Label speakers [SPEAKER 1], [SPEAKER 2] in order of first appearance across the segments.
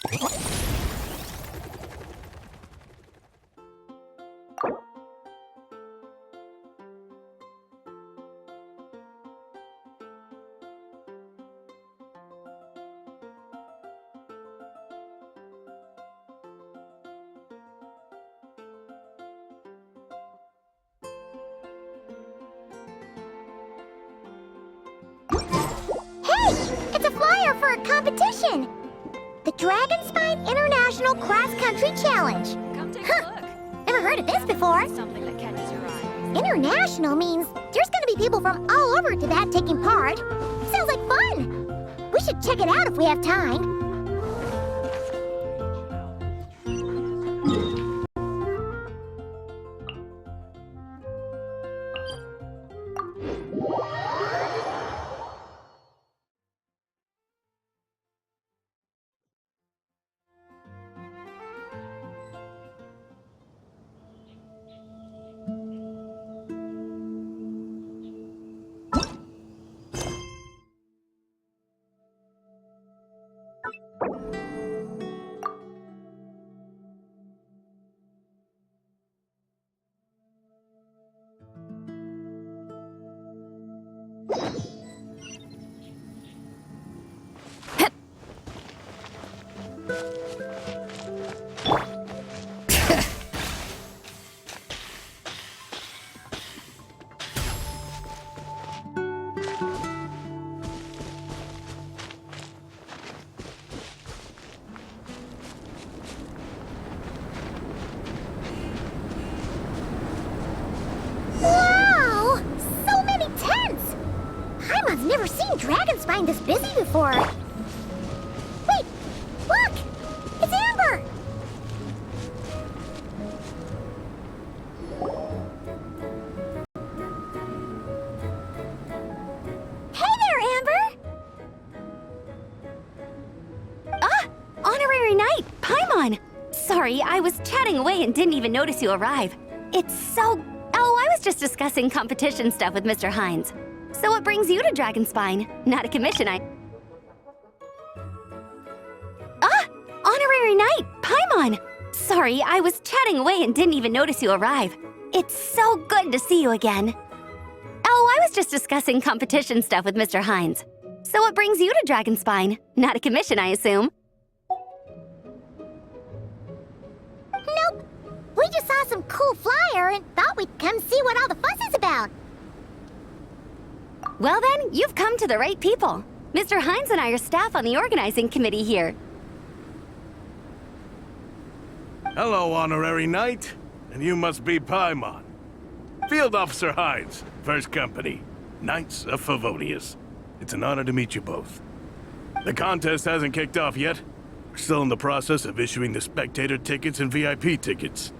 [SPEAKER 1] It's a flyer for a competition! The Dragonspine International Cross Country Challenge!
[SPEAKER 2] Come take a look.
[SPEAKER 1] Never heard of this before!
[SPEAKER 2] Something that catches your eye.
[SPEAKER 1] International means there's gonna be people from all over Teyvat taking part. Sounds like fun! We should check it out if we have time. Wow! So many tents! Paimon's never seen Dragonspine this busy before. Wait! Look! It's Amber! Hey there, Amber!
[SPEAKER 3] Ah! Honorary Knight, Paimon! Sorry, I was chatting away and didn't even notice you arrive. It's so... Oh, I was just discussing competition stuff with Mr. Hines. So what brings you to Dragonspine? Not a commission, Ah! Honorary Knight, Paimon! Sorry, I was chatting away and didn't even notice you arrive. It's so good to see you again. Oh, I was just discussing competition stuff with Mr. Hines. So what brings you to Dragonspine? Not a commission, I assume.
[SPEAKER 1] Nope. We just saw some cool flyer and thought we'd come see what all the fuss is about.
[SPEAKER 3] Well then, you've come to the right people. Mr. Hines and I are staff on the organizing committee here.
[SPEAKER 4] Hello, Honorary Knight. And you must be Paimon. Field Officer Hines, First Company, Knights of Favonius. It's an honor to meet you both. The contest hasn't kicked off yet. We're still in the process of issuing the spectator tickets and VIP tickets.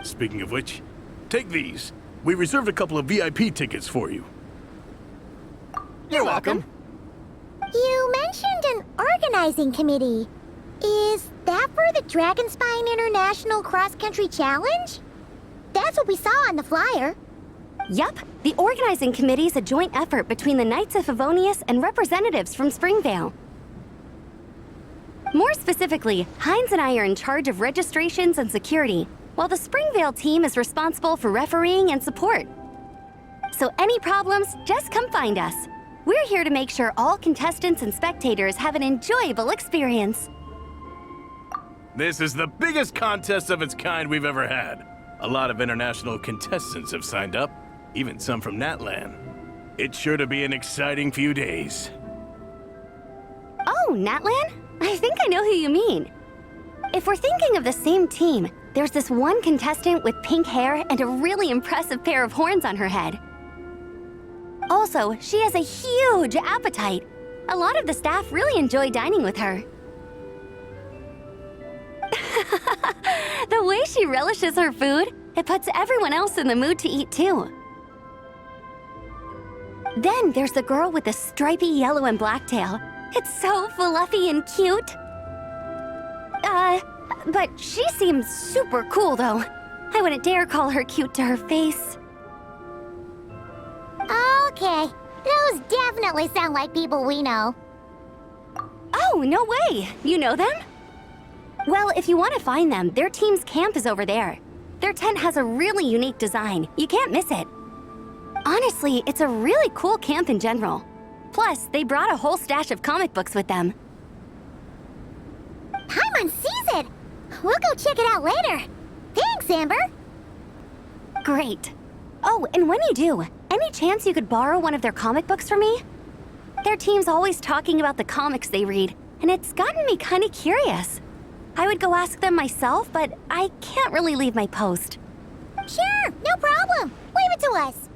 [SPEAKER 4] Speaking of which, take these. We reserved a couple of VIP tickets for you.
[SPEAKER 3] You're welcome.
[SPEAKER 1] You mentioned an organizing committee. Is that for the Dragonspine International Cross Country Challenge? That's what we saw on the flyer.
[SPEAKER 3] Yup, the organizing committee is a joint effort between the Knights of Favonius and representatives from Springvale. More specifically, Hines and I are in charge of registrations and security, while the Springvale team is responsible for refereeing and support. So any problems, just come find us. We're here to make sure all contestants and spectators have an enjoyable experience.
[SPEAKER 4] This is the biggest contest of its kind we've ever had. A lot of international contestants have signed up, even some from Natlan. It's sure to be an exciting few days.
[SPEAKER 3] Oh, Natlan? I think I know who you mean. If we're thinking of the same team, there's this one contestant with pink hair and a really impressive pair of horns on her head. Also, she has a huge appetite. A lot of the staff really enjoy dining with her. The way she relishes her food, it puts everyone else in the mood to eat too. Then there's the girl with the stripy yellow and black tail. It's so fluffy and cute. But she seems super cool though. I wouldn't dare call her cute to her face.
[SPEAKER 1] Okay, those definitely sound like people we know.
[SPEAKER 3] Oh, no way! You know them? Well, if you want to find them, their team's camp is over there. Their tent has a really unique design. You can't miss it. Honestly, it's a really cool camp in general. Plus, they brought a whole stash of comic books with them.
[SPEAKER 1] Paimon sees it! We'll go check it out later. Thanks, Amber!
[SPEAKER 3] Great. Oh, and when you do, any chance you could borrow one of their comic books from me? Their team's always talking about the comics they read, and it's gotten me kind of curious. I would go ask them myself, but I can't really leave my post.
[SPEAKER 1] Sure, no problem. Leave it to us.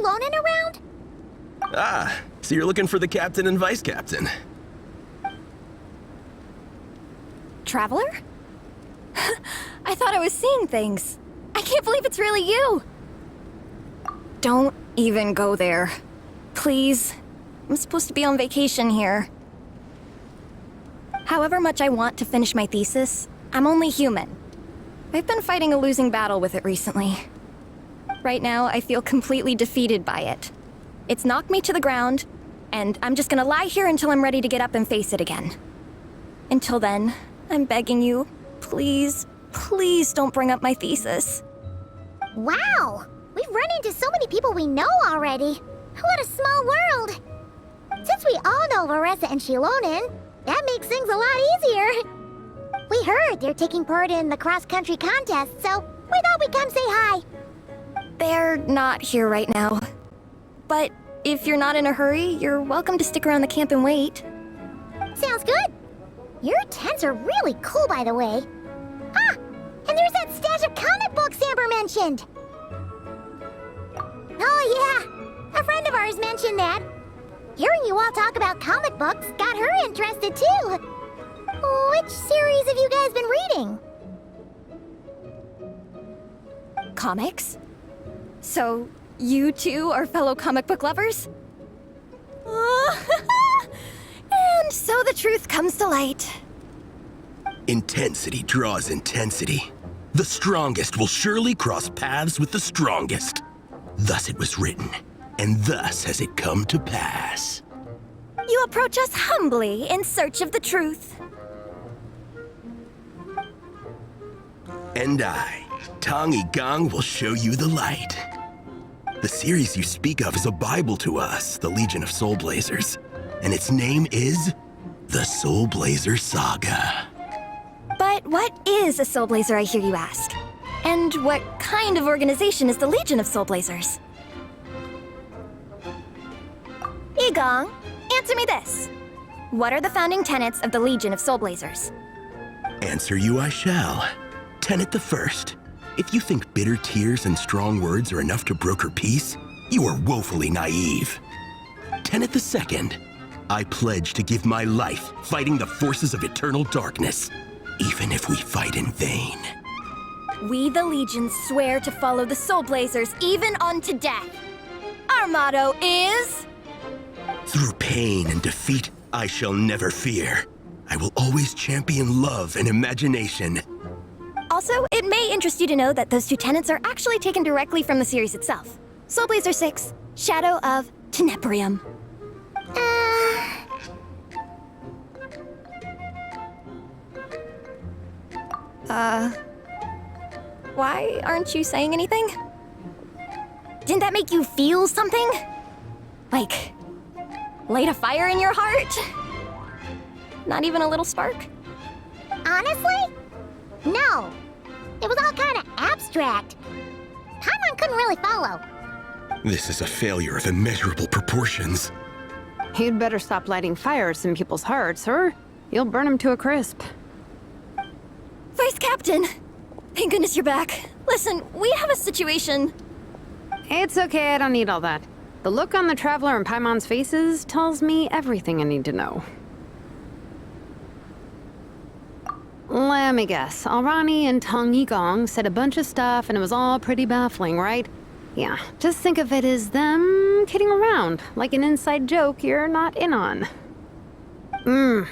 [SPEAKER 1] Lonin around?
[SPEAKER 5] Ah, so you're looking for the captain and vice captain.
[SPEAKER 6] Traveler? I thought I was seeing things. I can't believe it's really you! Don't even go there. Please. I'm supposed to be on vacation here. However much I want to finish my thesis, I'm only human. I've been fighting a losing battle with it recently. Right now, I feel completely defeated by it. It's knocked me to the ground, and I'm just gonna lie here until I'm ready to get up and face it again. Until then, I'm begging you, please, please don't bring up my thesis.
[SPEAKER 1] Wow! We've run into so many people we know already. What a small world! Since we all know Veressa and Shilonin, that makes things a lot easier. We heard they're taking part in the cross-country contest, so we thought we'd come say hi.
[SPEAKER 6] They're not here right now. But if you're not in a hurry, you're welcome to stick around the camp and wait.
[SPEAKER 1] Sounds good. Your tents are really cool, by the way. Ah, and there's that stash of comic books Amber mentioned. Oh yeah, a friend of ours mentioned that. Hearing you all talk about comic books got her interested too. Which series have you guys been reading?
[SPEAKER 6] Comics? So, you two are fellow comic book lovers? And so the truth comes to light.
[SPEAKER 5] Intensity draws intensity. The strongest will surely cross paths with the strongest. Thus it was written, and thus has it come to pass.
[SPEAKER 6] You approach us humbly in search of the truth.
[SPEAKER 5] And I, Tong Gang, will show you the light. The series you speak of is a Bible to us, the Legion of Soulblazers, and its name is the Soulblazer Saga.
[SPEAKER 6] But what is a Soulblazer, I hear you ask? And what kind of organization is the Legion of Soulblazers? Igong, answer me this. What are the founding tenets of the Legion of Soulblazers?
[SPEAKER 5] Answer you I shall. Tenet the first. If you think bitter tears and strong words are enough to broker peace, you are woefully naive. Tenet the second. I pledge to give my life fighting the forces of eternal darkness, even if we fight in vain.
[SPEAKER 6] We, the Legion, swear to follow the Soulblazers even unto death. Our motto is...
[SPEAKER 5] Through pain and defeat, I shall never fear. I will always champion love and imagination.
[SPEAKER 6] Also, it may interest you to know that those two tenets are actually taken directly from the series itself. Soulblazer 6, Shadow of Tenebrium. Why aren't you saying anything? Didn't that make you feel something? Like, light a fire in your heart? Not even a little spark?
[SPEAKER 1] Honestly? No. It was all kind of abstract. Paimon couldn't really follow.
[SPEAKER 5] This is a failure of immeasurable proportions.
[SPEAKER 7] You'd better stop lighting fires in people's hearts, or you'll burn them to a crisp.
[SPEAKER 6] Captain. Thank goodness you're back. Listen, we have a situation.
[SPEAKER 7] It's okay, I don't need all that. The look on the Traveler and Paimon's faces tells me everything I need to know. Let me guess. Alrani and Tong Yigong said a bunch of stuff and it was all pretty baffling, right? Yeah, just think of it as them kidding around, like an inside joke you're not in on.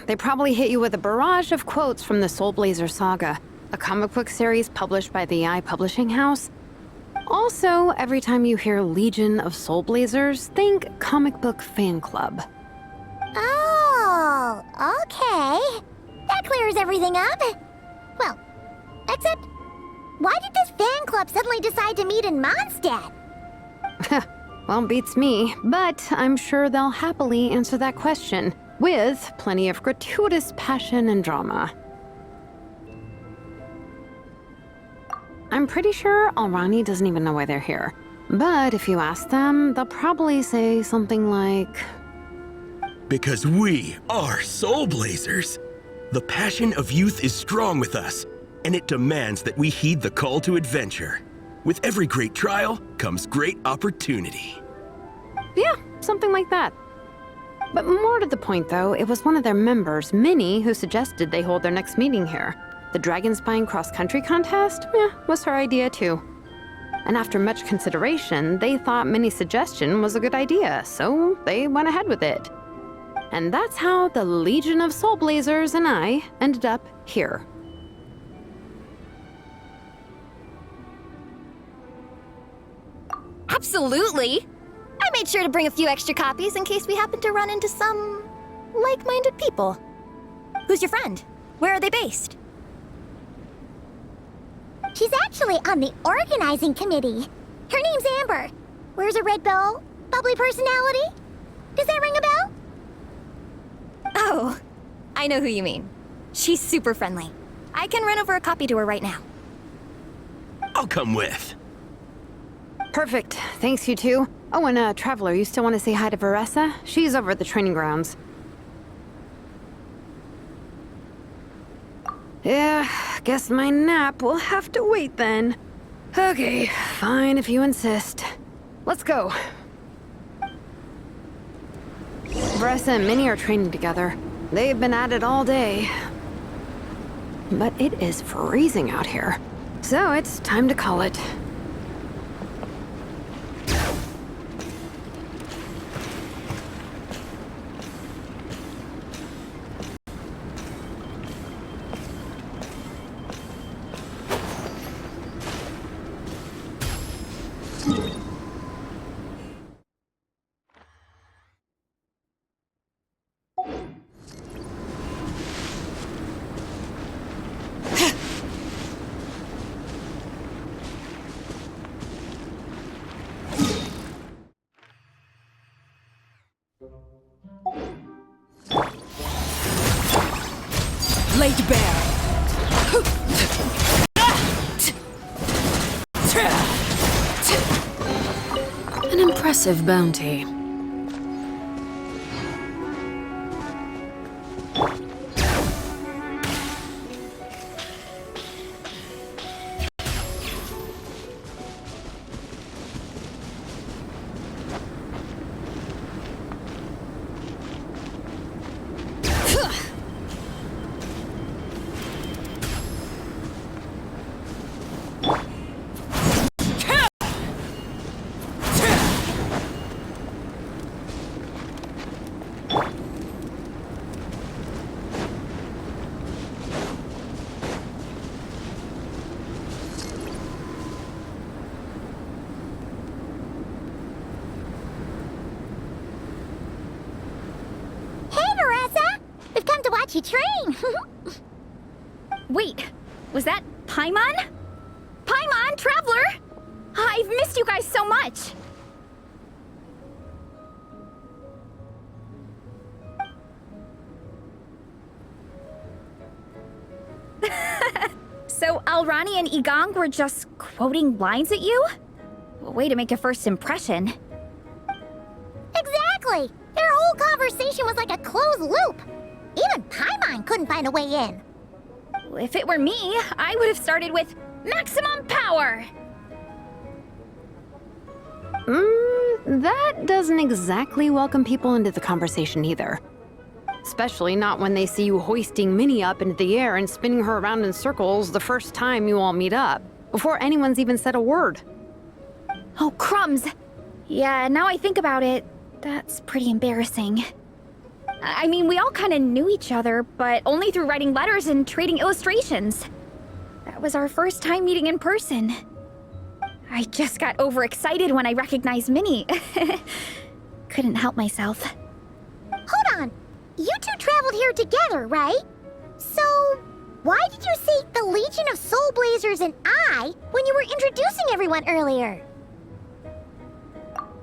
[SPEAKER 7] They probably hit you with a barrage of quotes from the Soulblazers saga, a comic book series published by the Publishing House. Also, every time you hear Legion of Soulblazers, think comic book fan club.
[SPEAKER 1] Oh, okay. That clears everything up. Well, except, why did this fan club suddenly decide to meet in Mondstadt?
[SPEAKER 7] Well, beats me, but I'm sure they'll happily answer that question, with plenty of gratuitous passion and drama. I'm pretty sure Alrani doesn't even know why they're here. But if you ask them, they'll probably say something like...
[SPEAKER 5] Because we are Soulblazers. The passion of youth is strong with us, and it demands that we heed the call to adventure. With every great trial comes great opportunity.
[SPEAKER 7] Yeah, something like that. But more to the point, though, it was one of their members, MINNIE, who suggested they hold their next meeting here. The Dragon Spine cross-country contest? Was her idea, too. And after much consideration, they thought MINNIE's suggestion was a good idea, so they went ahead with it. And that's how the Legion of Soulblazers and I ended up here.
[SPEAKER 6] Absolutely! I made sure to bring a few extra copies in case we happen to run into some like-minded people. Who's your friend? Where are they based?
[SPEAKER 1] She's actually on the organizing committee. Her name's Amber. Wears a red bow, bubbly personality. Does that ring a bell?
[SPEAKER 6] Oh, I know who you mean. She's super friendly. I can run over a copy to her right now.
[SPEAKER 5] I'll come with.
[SPEAKER 7] Perfect. Thanks, you two. Oh, and Traveler, you still want to say hi to Veressa? She's over at the training grounds. Yeah, guess my nap will have to wait then. Okay, fine if you insist. Let's go. Veressa and MINNIE are training together. They've been at it all day. But it is freezing out here. So it's time to call it.
[SPEAKER 8] Laid bare. An impressive bounty.
[SPEAKER 1] You train.
[SPEAKER 9] Wait, was that Paimon? Paimon, Traveler! I've missed you guys so much! So Alrani and Yigong were just quoting lines at you? Way to make a first impression.
[SPEAKER 1] Exactly! Their whole conversation was like a closed loop. Even Paimon couldn't find a way in.
[SPEAKER 9] If it were me, I would have started with maximum power!
[SPEAKER 7] That doesn't exactly welcome people into the conversation either. Especially not when they see you hoisting Minnie up into the air and spinning her around in circles the first time you all meet up, before anyone's even said a word.
[SPEAKER 9] Oh, crumbs! Yeah, now I think about it, that's pretty embarrassing. I mean, we all kind of knew each other, but only through writing letters and trading illustrations. That was our first time meeting in person. I just got overexcited when I recognized Minnie. Couldn't help myself.
[SPEAKER 1] Hold on. You two traveled here together, right? So, why did you say the Legion of Soulblazers and I when you were introducing everyone earlier?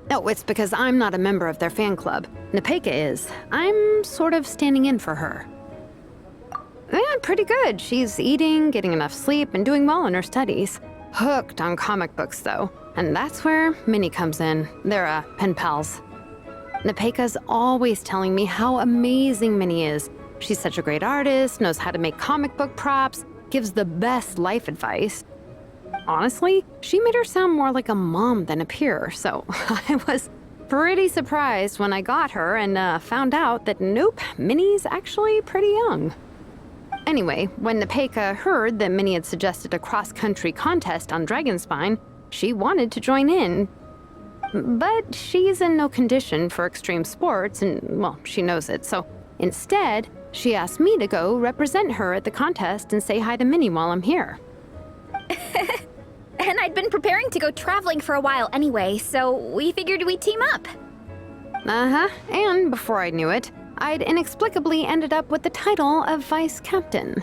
[SPEAKER 7] No, it's because I'm not a member of their fan club. Nepeka is. I'm sort of standing in for her. Yeah, pretty good. She's eating, getting enough sleep, and doing well in her studies. Hooked on comic books, though. And that's where Minnie comes in. They're, pen pals. Nepeka's always telling me how amazing Minnie is. She's such a great artist, knows how to make comic book props, gives the best life advice. Honestly, she made her sound more like a mom than a peer, so I was pretty surprised when I got her and found out that nope, Minnie's actually pretty young. Anyway, when Nepeka heard that Minnie had suggested a cross-country contest on Dragonspine, she wanted to join in. But she's in no condition for extreme sports, and, well, she knows it, so instead, she asked me to go represent her at the contest and say hi to Minnie while I'm here.
[SPEAKER 9] And I'd been preparing to go traveling for a while anyway, so we figured we'd team up.
[SPEAKER 7] And before I knew it, I'd inexplicably ended up with the title of vice captain.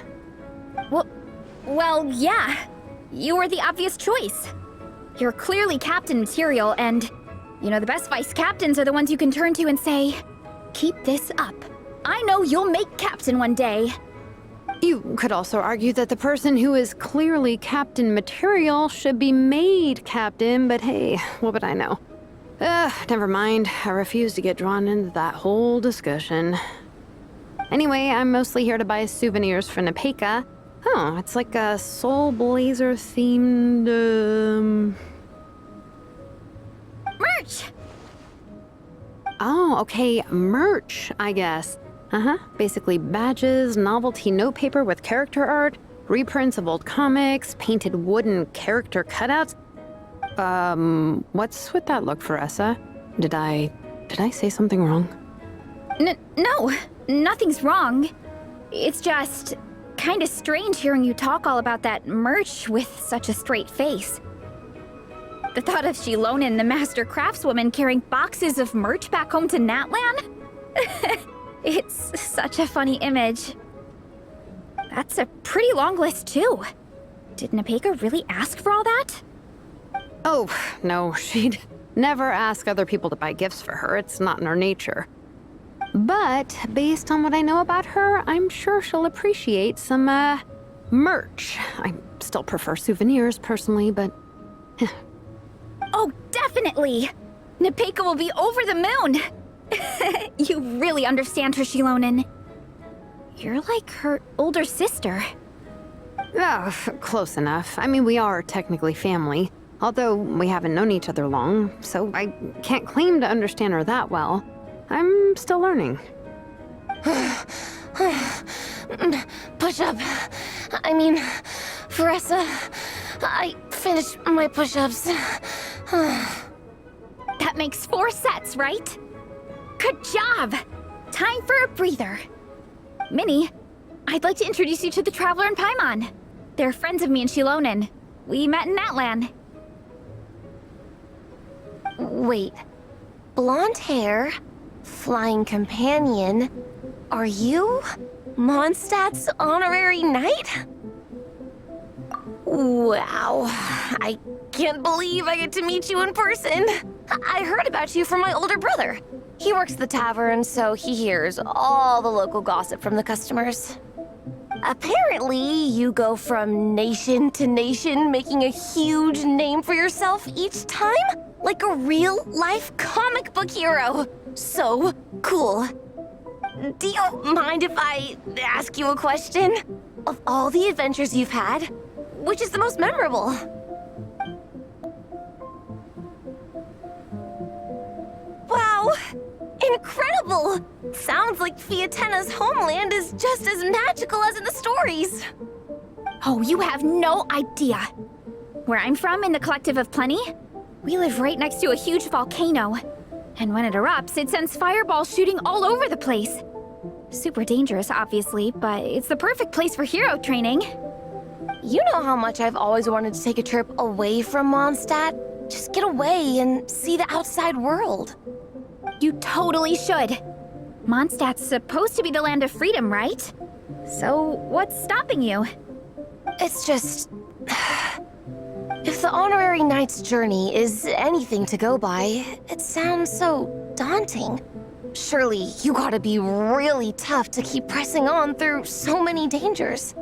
[SPEAKER 9] Well, yeah. You were the obvious choice. You're clearly captain material, and, you know, the best vice captains are the ones you can turn to and say, keep this up. I know you'll make captain one day.
[SPEAKER 7] You could also argue that the person who is clearly captain material should be made captain, but hey, what would I know? Never mind. I refuse to get drawn into that whole discussion. Anyway, I'm mostly here to buy souvenirs for Nepeka. Oh, it's like a Soulblazer themed,
[SPEAKER 9] Merch!
[SPEAKER 7] Oh, okay, merch, I guess. Basically badges, novelty notepaper with character art, reprints of old comics, painted wooden character cutouts. What's with that look, Veressa? Did I say something wrong?
[SPEAKER 9] No, nothing's wrong. It's just kind of strange hearing you talk all about that merch with such a straight face. The thought of Shilonen, the master craftswoman, carrying boxes of merch back home to Natlan? It's such a funny image. That's a pretty long list, too. Did Nepeka really ask for all that?
[SPEAKER 7] Oh, no, she'd never ask other people to buy gifts for her. It's not in her nature. But based on what I know about her, I'm sure she'll appreciate some, merch. I still prefer souvenirs, personally, but...
[SPEAKER 9] Oh, definitely! Nepeka will be over the moon! You really understand her, Shilonen. You're like her older sister.
[SPEAKER 7] Oh, close enough. I mean, we are technically family, although we haven't known each other long, so I can't claim to understand her that well. I'm still learning.
[SPEAKER 10] Push-up. I mean, Veressa, I finished my push-ups.
[SPEAKER 9] That makes 4 sets, right? Good job! Time for a breather. Minnie, I'd like to introduce you to the Traveler and Paimon. They're friends of me and Shilonen. We met in Natlan.
[SPEAKER 10] Wait. Blonde hair, flying companion. Are you Mondstadt's honorary knight? Wow. I can't believe I get to meet you in person. I heard about you from my older brother. He works at the tavern, so he hears all the local gossip from the customers. Apparently, you go from nation to nation, making a huge name for yourself each time, like a real-life comic book hero. So cool. Do you mind if I ask you a question? of all the adventures you've had, which is the most memorable? Wow! Incredible! Sounds like Fiatenna's homeland is just as magical as in the stories.
[SPEAKER 9] Oh, you have no idea. Where I'm from, in the Collective of Plenty, we live right next to a huge volcano. And when it erupts, it sends fireballs shooting all over the place. Super dangerous, obviously, but it's the perfect place for hero training.
[SPEAKER 10] You know how much I've always wanted to take a trip away from Mondstadt? Just get away and see the outside world.
[SPEAKER 9] You totally should. Mondstadt's supposed to be the land of freedom, right? So, what's stopping you?
[SPEAKER 10] It's just... If the Honorary Knight's journey is anything to go by, it sounds so daunting. Surely you gotta be really tough to keep pressing on through so many dangers.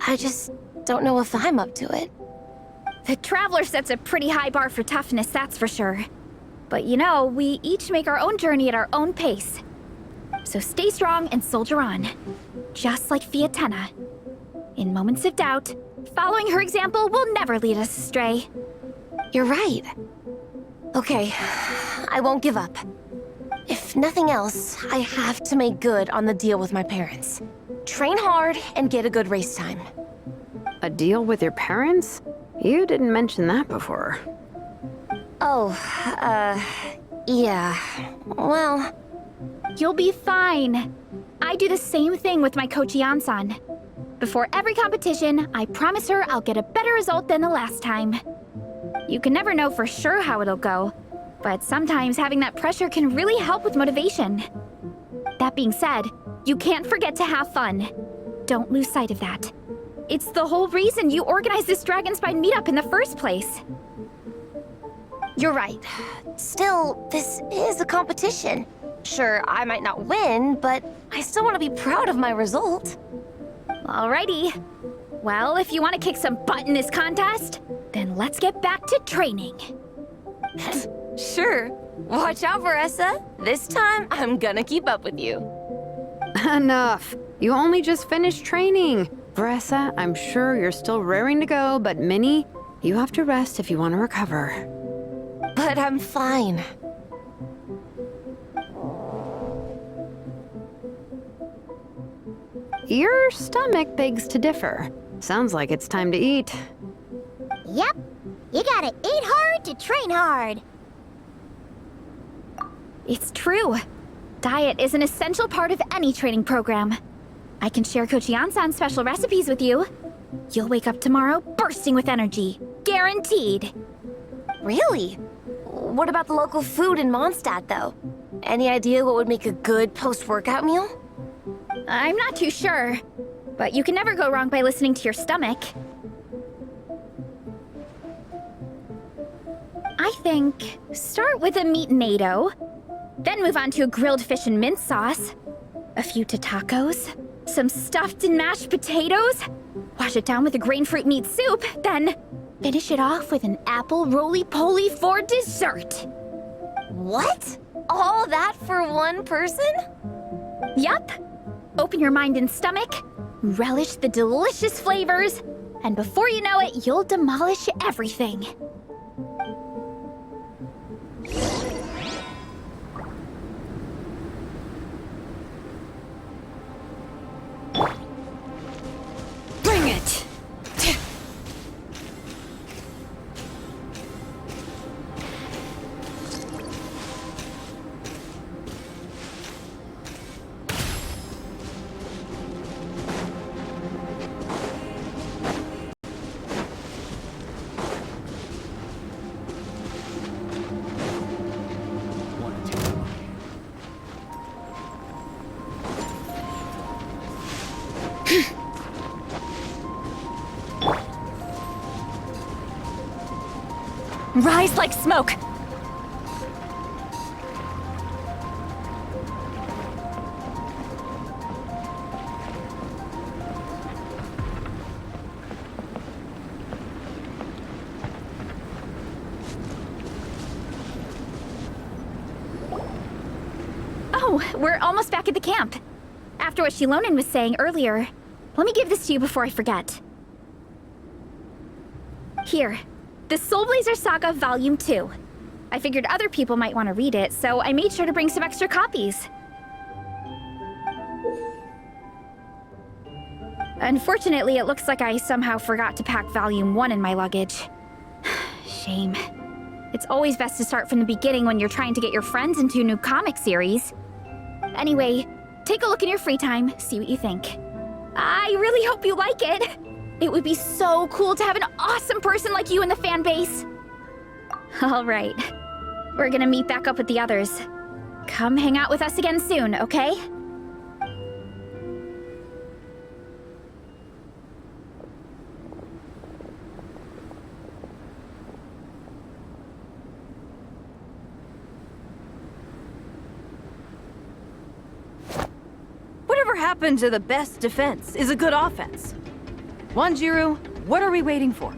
[SPEAKER 10] I just don't know if I'm up to it.
[SPEAKER 9] The Traveler sets a pretty high bar for toughness, that's for sure. But you know, we each make our own journey at our own pace. So stay strong and soldier on. Just like Fiatenna. In moments of doubt, following her example will never lead us astray.
[SPEAKER 10] You're right. Okay, I won't give up. If nothing else, I have to make good on the deal with my parents. Train hard and get a good race time.
[SPEAKER 7] A deal with your parents? You didn't mention that before.
[SPEAKER 10] Oh, yeah. Well...
[SPEAKER 9] You'll be fine. I do the same thing with my coach Yan-san. Before every competition, I promise her I'll get a better result than the last time. You can never know for sure how it'll go, but sometimes having that pressure can really help with motivation. That being said, you can't forget to have fun. Don't lose sight of that. It's the whole reason you organized this Dragonspine meetup in the first place.
[SPEAKER 10] You're right. Still, this is a competition. Sure, I might not win, but I still want to be proud of my result.
[SPEAKER 9] Alrighty. Well, if you want to kick some butt in this contest, then let's get back to training.
[SPEAKER 10] Sure. Watch out, Veressa. This time, I'm gonna keep up with you.
[SPEAKER 7] Enough. You only just finished training. Veressa, I'm sure you're still raring to go, but Minnie, you have to rest if you want to recover.
[SPEAKER 10] But I'm fine.
[SPEAKER 7] Your stomach begs to differ. Sounds like it's time to eat.
[SPEAKER 1] Yep. You gotta eat hard to train hard.
[SPEAKER 9] It's true. Diet is an essential part of any training program. I can share Coach Yan-san's special recipes with you. You'll wake up tomorrow bursting with energy. Guaranteed.
[SPEAKER 10] Really? What about the local food in Mondstadt, though? Any idea what would make a good post-workout meal?
[SPEAKER 9] I'm not too sure, but you can never go wrong by listening to your stomach. I think start with a meat-nado, then move on to a grilled fish and mint sauce, a few tacos, some stuffed and mashed potatoes, wash it down with a grain fruit meat soup, then finish it off with an apple roly-poly for dessert.
[SPEAKER 10] What? All that for one person?
[SPEAKER 9] Yup. Open your mind and stomach, relish the delicious flavors, and before you know it, you'll demolish everything.
[SPEAKER 8] Bring it!
[SPEAKER 9] Rise like smoke! Oh, we're almost back at the camp. After what Shilonen was saying earlier, Let me give this to you before I forget. Here, the Soulblazers Saga Volume 2. I figured other people might want to read it, so I made sure to bring some extra copies. Unfortunately, it looks like I somehow forgot to pack Volume 1 in my luggage. Shame. It's always best to start from the beginning when you're trying to get your friends into a new comic series. Anyway, take a look in your free time, see what you think. I really hope you like it. It would be so cool to have an awesome person like you in the fan base. All right. We're gonna meet back up with the others. Come hang out with us again soon, okay?
[SPEAKER 2] Whatever happened to the best defense is a good offense? Wanjiru, what are we waiting for?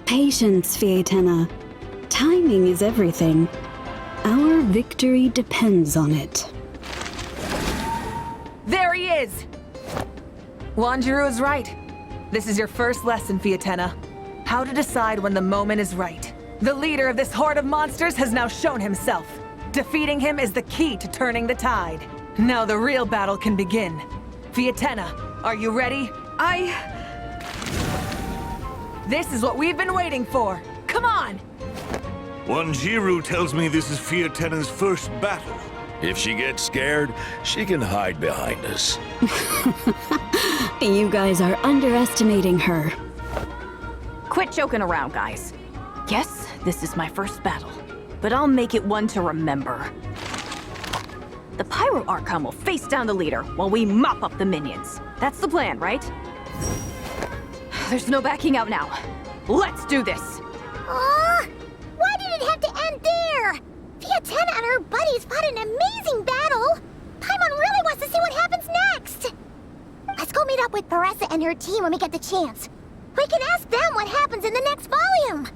[SPEAKER 8] Patience, Fietena. Timing is everything. Our victory depends on it.
[SPEAKER 11] There he is! Wanjiru is right. This is your first lesson, Fietena. How to decide when the moment is right. The leader of this horde of monsters has now shown himself. Defeating him is the key to turning the tide. Now the real battle can begin. Fietena, are you ready? This is what we've been waiting for. Come on!
[SPEAKER 12] Wanjiru tells me this is Fietena's first battle. If she gets scared, she can hide behind us.
[SPEAKER 8] You guys are underestimating her.
[SPEAKER 2] Quit joking around, guys. Yes, this is my first battle, but I'll make it one to remember. The Pyro Archon will face down the leader while we mop up the minions. That's the plan, right? There's no backing out now. Let's do this!
[SPEAKER 1] Aw! Why did it have to end there? Fietena and her buddies fought an amazing battle! Paimon really wants to see what happens next! Let's go meet up with Paressa and her team when we get the chance. We can ask them what happens in the next volume!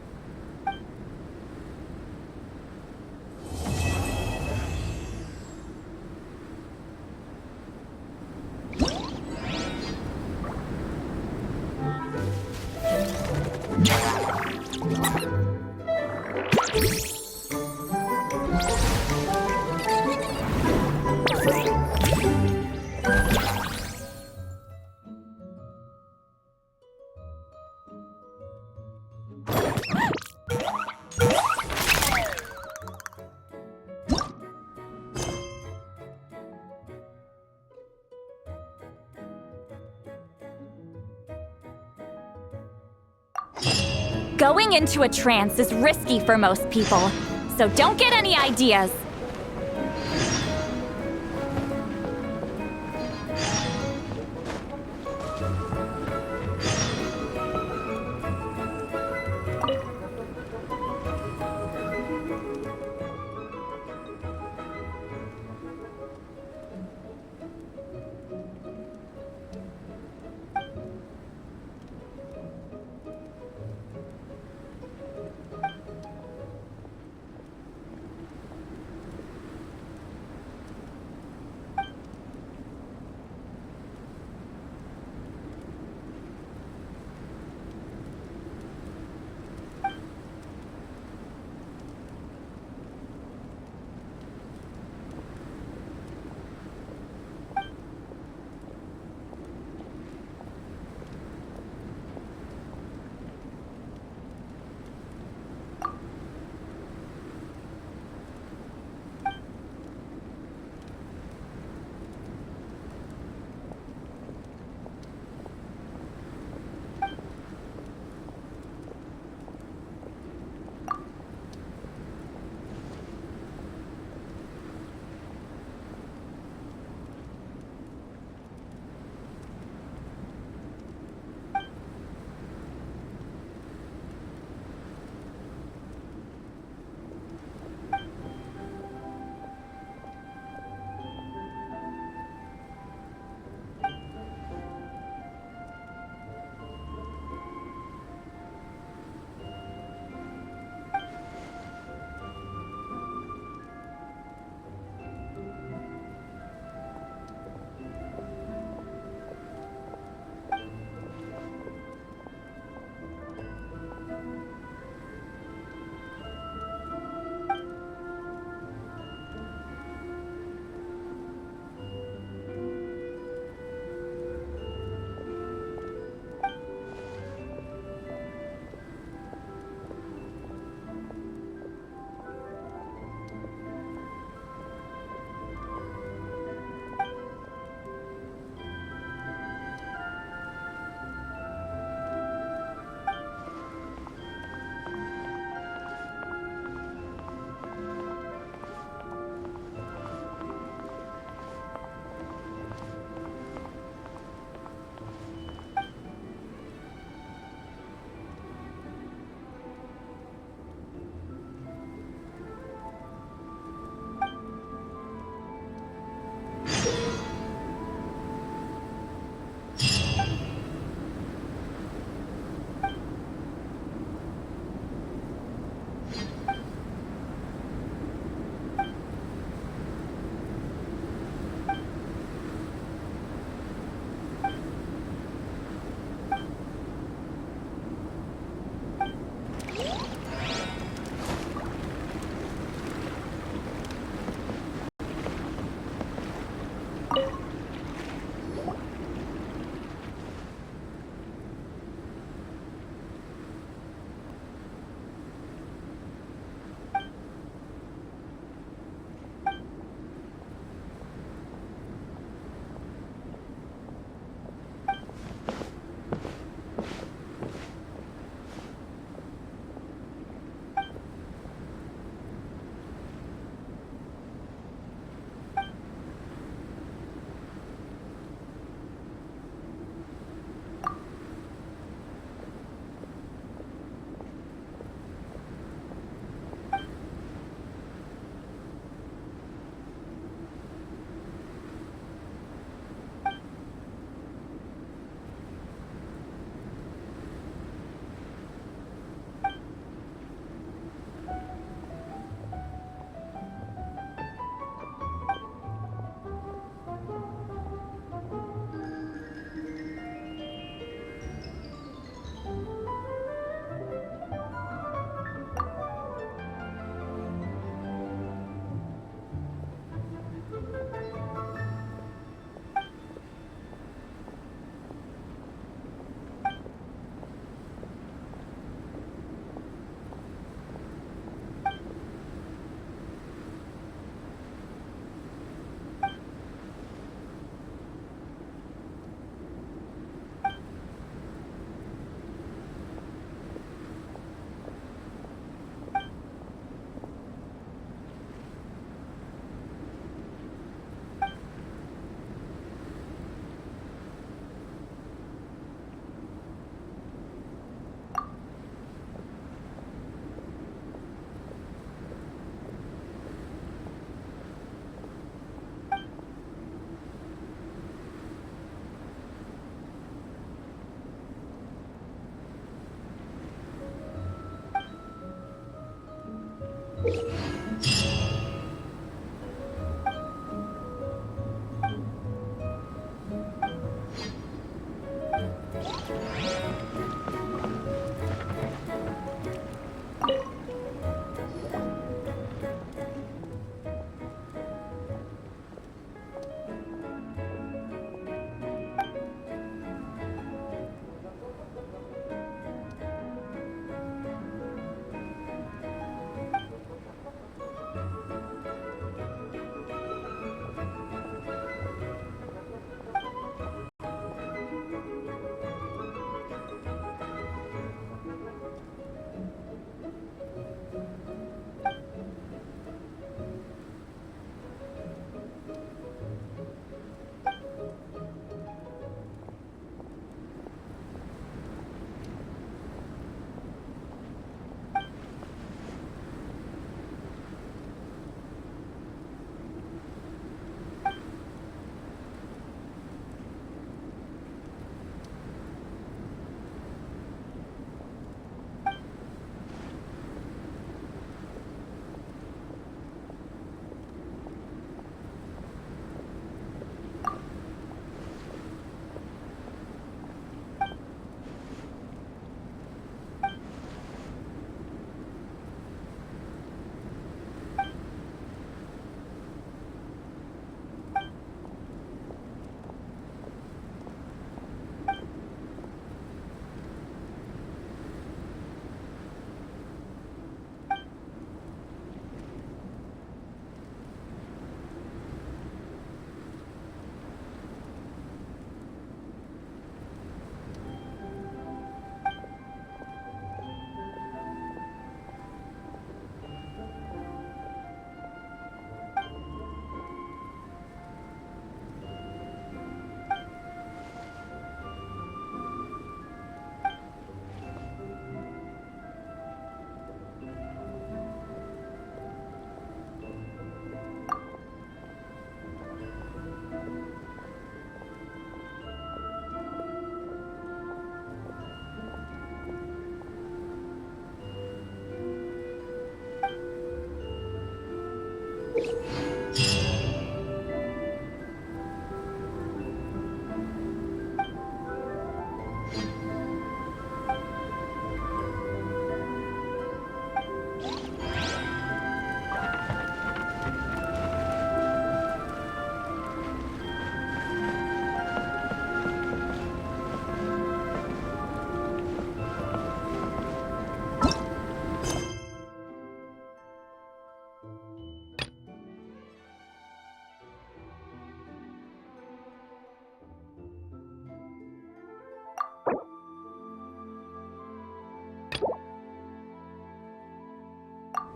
[SPEAKER 9] Going into a trance is risky for most people, so don't get any ideas.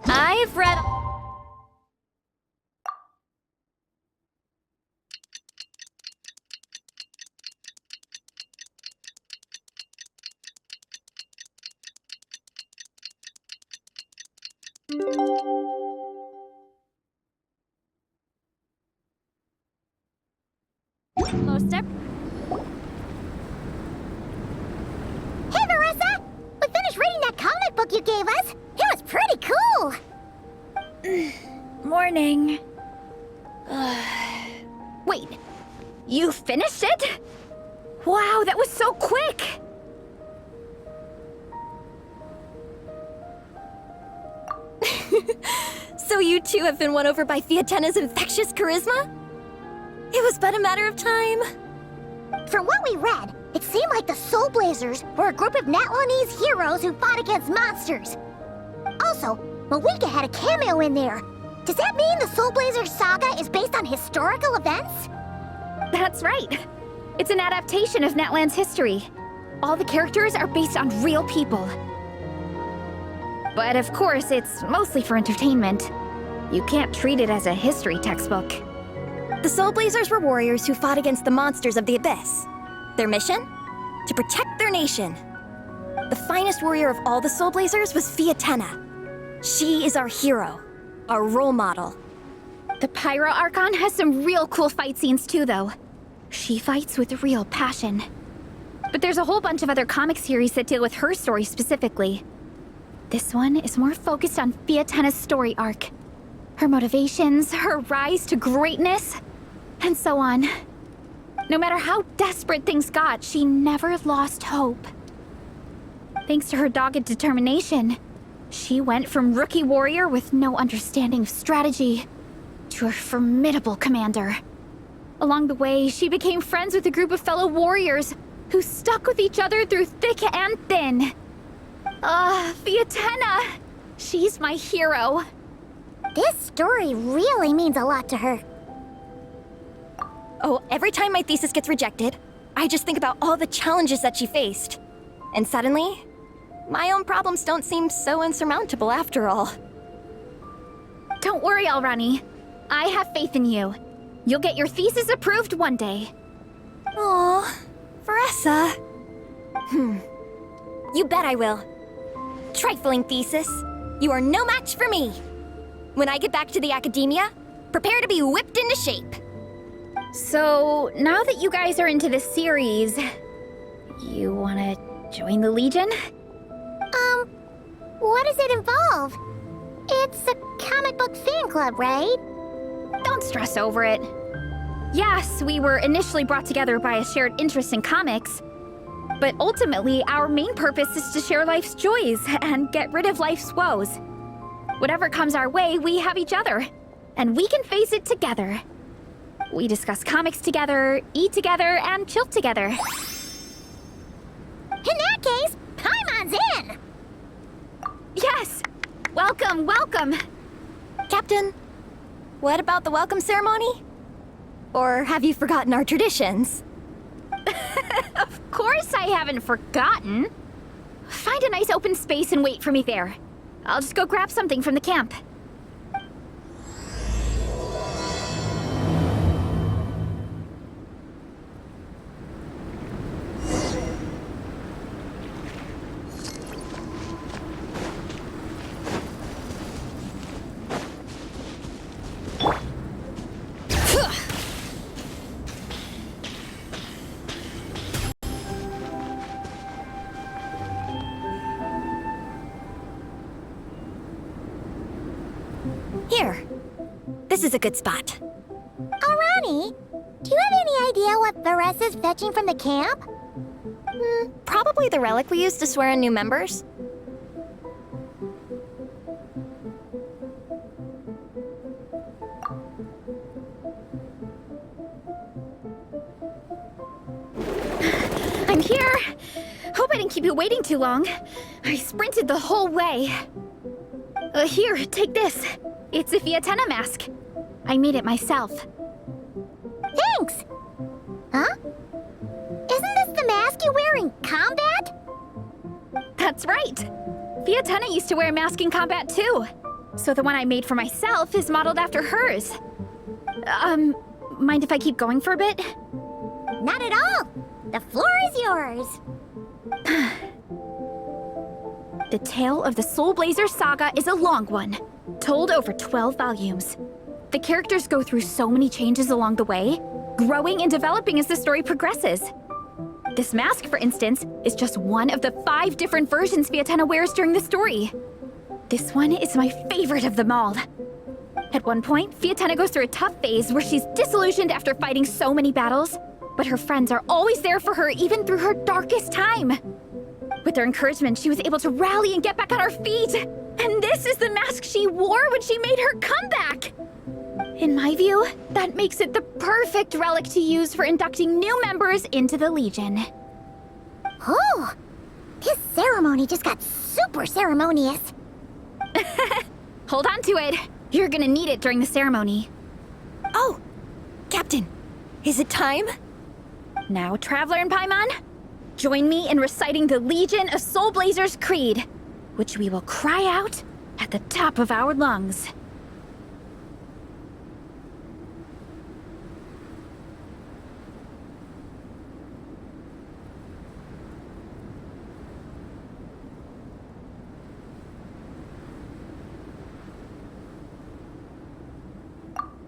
[SPEAKER 9] I've read... Mondstadt.
[SPEAKER 1] Hey, Marissa! We finished reading that comic book you gave us. It was pretty cool.
[SPEAKER 9] Morning. Wait, you finished it? Wow, that was so quick!
[SPEAKER 6] So you two have been won over by Fiatena's infectious charisma? It was but a matter of time.
[SPEAKER 1] From what we read, it seemed like the Soulblazers were a group of Natlanese heroes who fought against monsters. Also, Malika had a cameo in there. Does that mean the Soulblazers saga is based on historical events?
[SPEAKER 9] That's right. It's an adaptation of Natlan's history. All the characters are based on real people. But of course, it's mostly for entertainment. You can't treat it as a history textbook.
[SPEAKER 6] The Soulblazers were warriors who fought against the monsters of the Abyss. Their mission? To protect their nation. The finest warrior of all the Soulblazers was Fiatena. She is our hero, our role model.
[SPEAKER 9] The Pyro Archon has some real cool fight scenes too, though. She fights with real passion. But there's a whole bunch of other comic series that deal with her story specifically. This one is more focused on Fiatena's story arc. Her motivations, her rise to greatness, and so on. No matter how desperate things got, she never lost hope. Thanks to her dogged determination, she went from rookie warrior with no understanding of strategy to a formidable commander. Along the way, she became friends with a group of fellow warriors who stuck with each other through thick and thin. Fiatena! She's my hero.
[SPEAKER 1] This story really means a lot to her.
[SPEAKER 6] Oh, every time my thesis gets rejected, I just think about all the challenges that she faced. And suddenly, my own problems don't seem so insurmountable after all.
[SPEAKER 9] Don't worry, Alrani. I have faith in you. You'll get your thesis approved one day.
[SPEAKER 6] Aw, Veressa. You bet I will. Trifling thesis, you are no match for me. When I get back to the academia, prepare to be whipped into shape.
[SPEAKER 9] So, now that you guys are into this series, you wanna join the Legion?
[SPEAKER 1] What does it involve? It's a comic book fan club, right?
[SPEAKER 9] Don't stress over it. Yes, we were initially brought together by a shared interest in comics, but ultimately our main purpose is to share life's joys and get rid of life's woes. Whatever comes our way, we have each other, and we can face it together. We discuss comics together, eat together, and chill together.
[SPEAKER 1] In that case, Paimon's in!
[SPEAKER 9] Yes! Welcome, welcome!
[SPEAKER 6] Captain, what about the welcome ceremony? Or have you forgotten our traditions?
[SPEAKER 9] Of course I haven't forgotten. Find a nice open space and wait for me there. I'll just go grab something from the camp.
[SPEAKER 6] Here. This is a good spot.
[SPEAKER 1] Alrani, do you have any idea what Veressa's fetching from the camp?
[SPEAKER 6] Probably the relic we used to swear in new members.
[SPEAKER 9] I'm here! Hope I didn't keep you waiting too long. I sprinted the whole way. Here, take this. It's a Fiatena mask. I made it myself.
[SPEAKER 1] Thanks! Huh? Isn't this the mask you wear in combat?
[SPEAKER 9] That's right. Fiatena used to wear a mask in combat too. So the one I made for myself is modeled after hers. Mind if I keep going for a bit?
[SPEAKER 1] Not at all! The floor is yours!
[SPEAKER 9] The tale of the Soulblazers saga is a long one, told over 12 volumes. The characters go through so many changes along the way, growing and developing as the story progresses. This mask, for instance, is just one of the 5 different versions Fiatena wears during the story. This one is my favorite of them all. At one point, Fiatena goes through a tough phase where she's disillusioned after fighting so many battles, but her friends are always there for her even through her darkest time. With their encouragement, she was able to rally and get back on her feet. And this is the mask she wore when she made her comeback. In my view, that makes it the perfect relic to use for inducting new members into the Legion.
[SPEAKER 1] Oh! This ceremony just got super ceremonious.
[SPEAKER 9] Hold on to it. You're gonna need it during the ceremony.
[SPEAKER 6] Oh! Captain, is it time?
[SPEAKER 9] Now, Traveler and Paimon, join me in reciting the Legion of Soulblazers Creed, which we will cry out at the top of our lungs.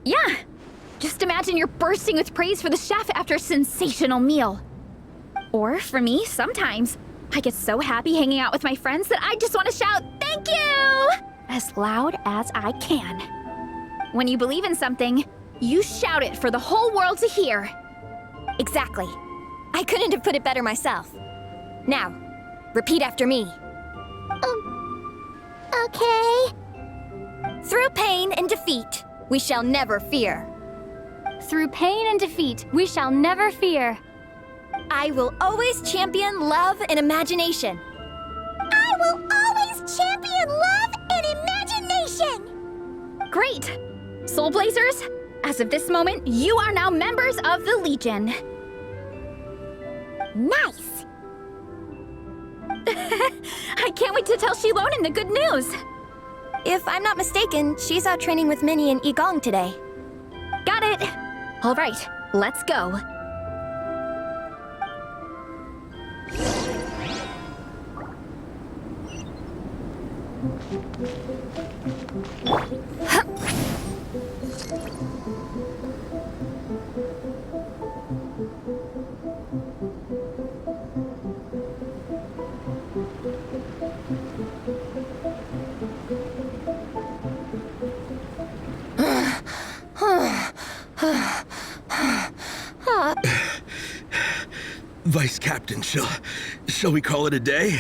[SPEAKER 9] Yeah! Just imagine you're bursting with praise for the chef after a sensational meal. Or, for me, sometimes, I get so happy hanging out with my friends that I just want to shout, "Thank Thank you! As loud as I can. When you believe in something, you shout it for the whole world to hear.
[SPEAKER 6] Exactly. I couldn't have put it better myself. Now, repeat after me.
[SPEAKER 1] Okay.
[SPEAKER 6] Through pain and defeat, we shall never fear.
[SPEAKER 3] Through pain and defeat, we shall never fear.
[SPEAKER 6] I will always champion love and imagination.
[SPEAKER 1] I will always champion love and imagination!
[SPEAKER 9] Great! Soulblazers, as of this moment, you are now members of the Legion.
[SPEAKER 1] Nice!
[SPEAKER 9] I can't wait to tell Xilonen the good news!
[SPEAKER 6] If I'm not mistaken, she's out training with Minnie and Igong today.
[SPEAKER 9] Got it! All right, let's go.
[SPEAKER 5] Vice Captain, shall we call it a day?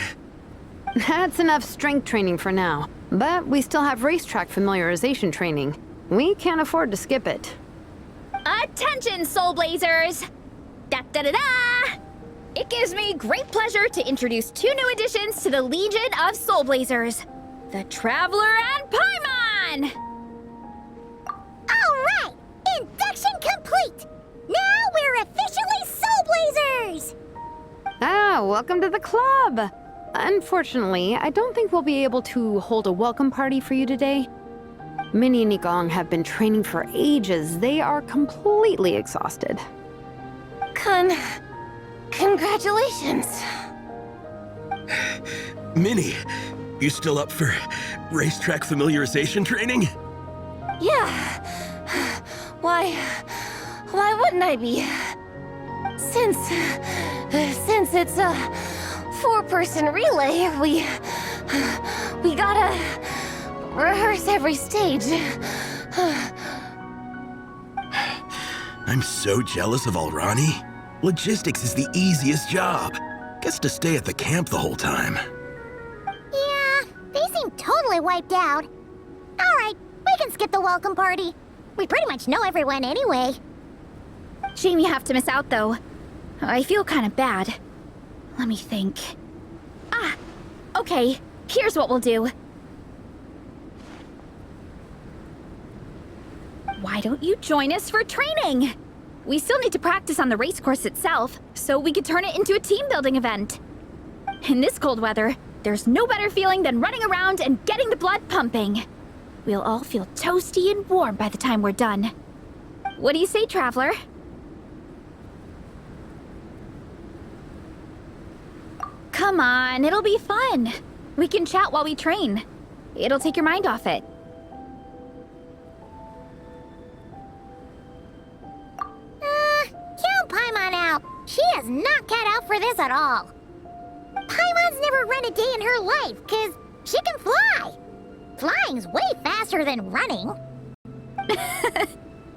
[SPEAKER 7] That's enough strength training for now. But we still have racetrack familiarization training. We can't afford to skip it.
[SPEAKER 9] Attention, Soulblazers! Da-da-da-da! It gives me great pleasure to introduce two new additions to the Legion of Soulblazers. The Traveler and Paimon!
[SPEAKER 1] All right! Induction complete! Now we're officially Soulblazers!
[SPEAKER 7] Ah, welcome to the club! Unfortunately, I don't think we'll be able to hold a welcome party for you today. Minnie and Igong have been training for ages. They are completely exhausted.
[SPEAKER 10] Congratulations.
[SPEAKER 5] Minnie, you still up for racetrack familiarization training?
[SPEAKER 10] Yeah. Why wouldn't I be? Since it's a four-person relay, we gotta rehearse every stage.
[SPEAKER 5] I'm so jealous of Alrani. Logistics is the easiest job. Gets to stay at the camp the whole time.
[SPEAKER 1] Yeah, they seem totally wiped out. All right, we can skip the welcome party. We pretty much know everyone anyway.
[SPEAKER 9] Shame you have to miss out, though. I feel kind of bad. Let me think. Ah, okay. Here's what we'll do. Why don't you join us for training? We still need to practice on the race course itself, so we could turn it into a team-building event. In this cold weather, there's no better feeling than running around and getting the blood pumping. We'll all feel toasty and warm by the time we're done. What do you say, Traveler? Come on, it'll be fun. We can chat while we train. It'll take your mind off it.
[SPEAKER 1] Count Paimon out. She is not cut out for this at all. Paimon's never run a day in her life, because she can fly. Flying's way faster than running.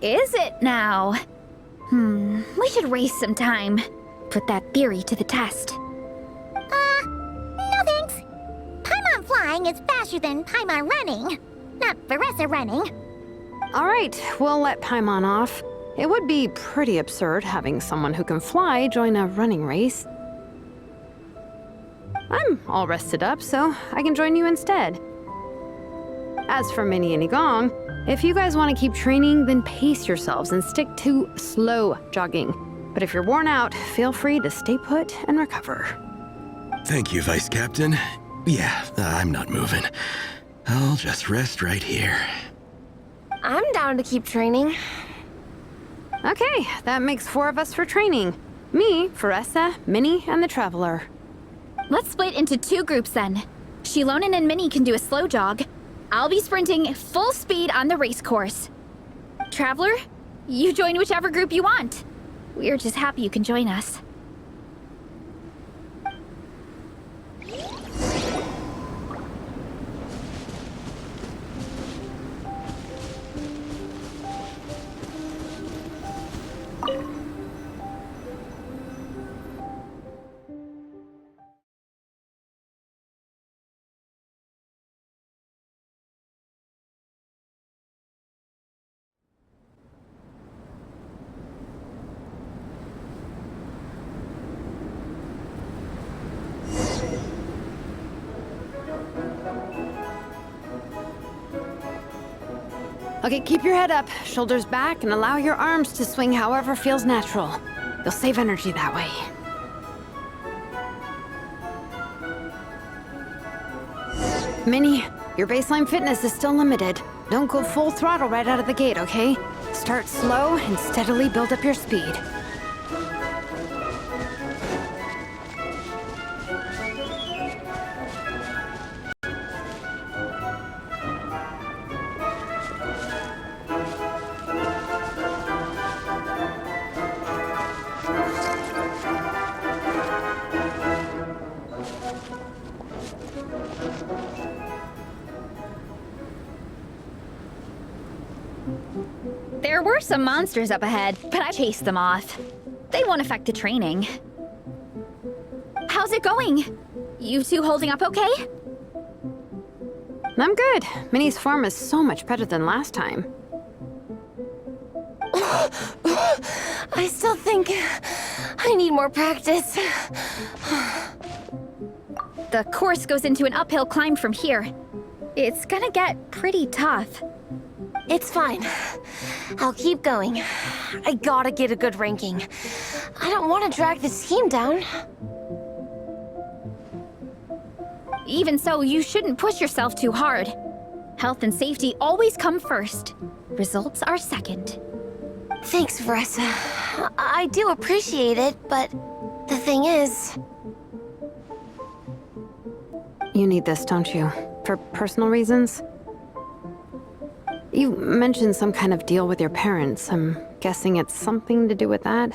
[SPEAKER 9] Is it now? We should race sometime. Put that theory to the test.
[SPEAKER 1] No thanks. Paimon flying is faster than Paimon running. Not Veressa running.
[SPEAKER 7] All right, we'll let Paimon off. It would be pretty absurd having someone who can fly join a running race. I'm all rested up, so I can join you instead. As for Minnie and Igong, if you guys want to keep training, then pace yourselves and stick to slow jogging. But if you're worn out, feel free to stay put and recover.
[SPEAKER 5] Thank you, Vice Captain. Yeah, I'm not moving. I'll just rest right here.
[SPEAKER 10] I'm down to keep training.
[SPEAKER 7] Okay, that makes 4 of us for training. Me, Veressa, Minnie, and the Traveler.
[SPEAKER 9] Let's split into 2 groups then. Xilonen and Minnie can do a slow jog. I'll be sprinting full speed on the race course. Traveler, you join whichever group you want. We're just happy you can join us.
[SPEAKER 7] Okay, keep your head up, shoulders back, and allow your arms to swing however feels natural. You'll save energy that way. Minnie, your baseline fitness is still limited. Don't go full throttle right out of the gate, okay? Start slow and steadily build up your speed.
[SPEAKER 9] There were some monsters up ahead, but I chased them off. They won't affect the training. How's it going? You two holding up okay?
[SPEAKER 7] I'm good. Minnie's form is so much better than last time.
[SPEAKER 10] I still think I need more practice.
[SPEAKER 9] The course goes into an uphill climb from here. It's gonna get pretty tough.
[SPEAKER 10] It's fine. I'll keep going. I gotta get a good ranking. I don't want to drag the team down.
[SPEAKER 9] Even so, you shouldn't push yourself too hard. Health and safety always come first. Results are second.
[SPEAKER 10] Thanks, Veressa. I do appreciate it, but the thing is...
[SPEAKER 7] You need this, don't you? For personal reasons? You mentioned some kind of deal with your parents. I'm guessing it's something to do with that?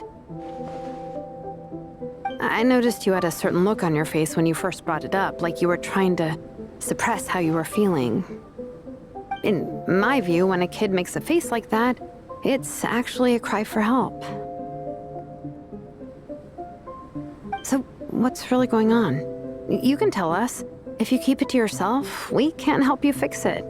[SPEAKER 7] I noticed you had a certain look on your face when you first brought it up, like you were trying to suppress how you were feeling. In my view, when a kid makes a face like that, it's actually a cry for help. So, what's really going on? You can tell us. If you keep it to yourself, we can't help you fix it.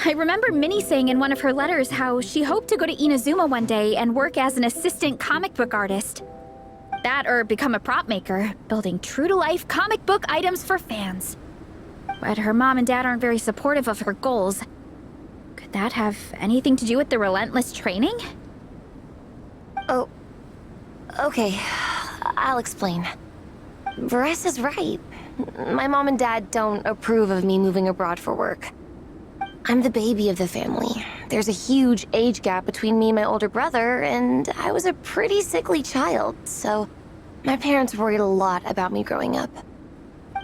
[SPEAKER 9] I remember Minnie saying in one of her letters how she hoped to go to Inazuma one day and work as an assistant comic book artist. That or become a prop maker, building true-to-life comic book items for fans. But her mom and dad aren't very supportive of her goals. Could that have anything to do with the relentless training?
[SPEAKER 10] Oh, okay. I'll explain. Veressa's right. My mom and dad don't approve of me moving abroad for work. I'm the baby of the family. There's a huge age gap between me and my older brother, and I was a pretty sickly child, so my parents worried a lot about me growing up.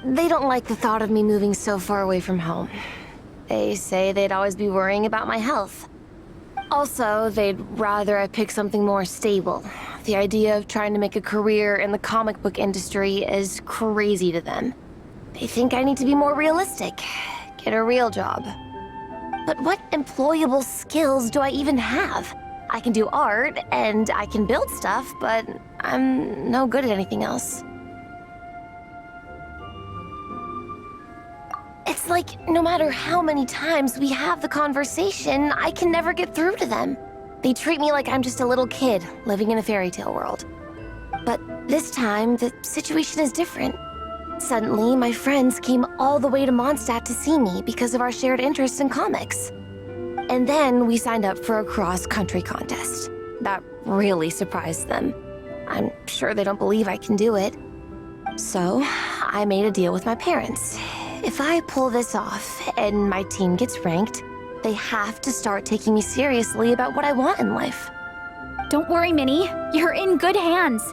[SPEAKER 10] They don't like the thought of me moving so far away from home. They say they'd always be worrying about my health. Also, they'd rather I pick something more stable. The idea of trying to make a career in the comic book industry is crazy to them. They think I need to be more realistic, get a real job. But what employable skills do I even have? I can do art, and I can build stuff, but I'm no good at anything else. It's like, no matter how many times we have the conversation, I can never get through to them. They treat me like I'm just a little kid living in a fairy tale world. But this time, the situation is different. Suddenly, my friends came all the way to Mondstadt to see me because of our shared interest in comics. And then we signed up for a cross-country contest. That really surprised them. I'm sure they don't believe I can do it. So, I made a deal with my parents. If I pull this off and my team gets ranked, they have to start taking me seriously about what I want in life.
[SPEAKER 9] Don't worry, Minnie. You're in good hands.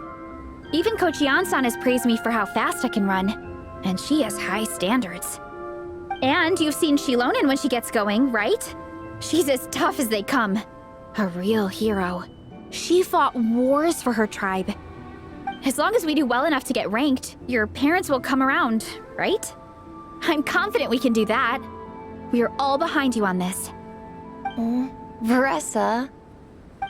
[SPEAKER 9] Even Coach Yan-san has praised me for how fast I can run. And she has high standards. And you've seen Shilonen when she gets going, right? She's as tough as they come. A real hero. She fought wars for her tribe. As long as we do well enough to get ranked, your parents will come around, right? I'm confident we can do that. We are all behind you on this.
[SPEAKER 10] Veressa.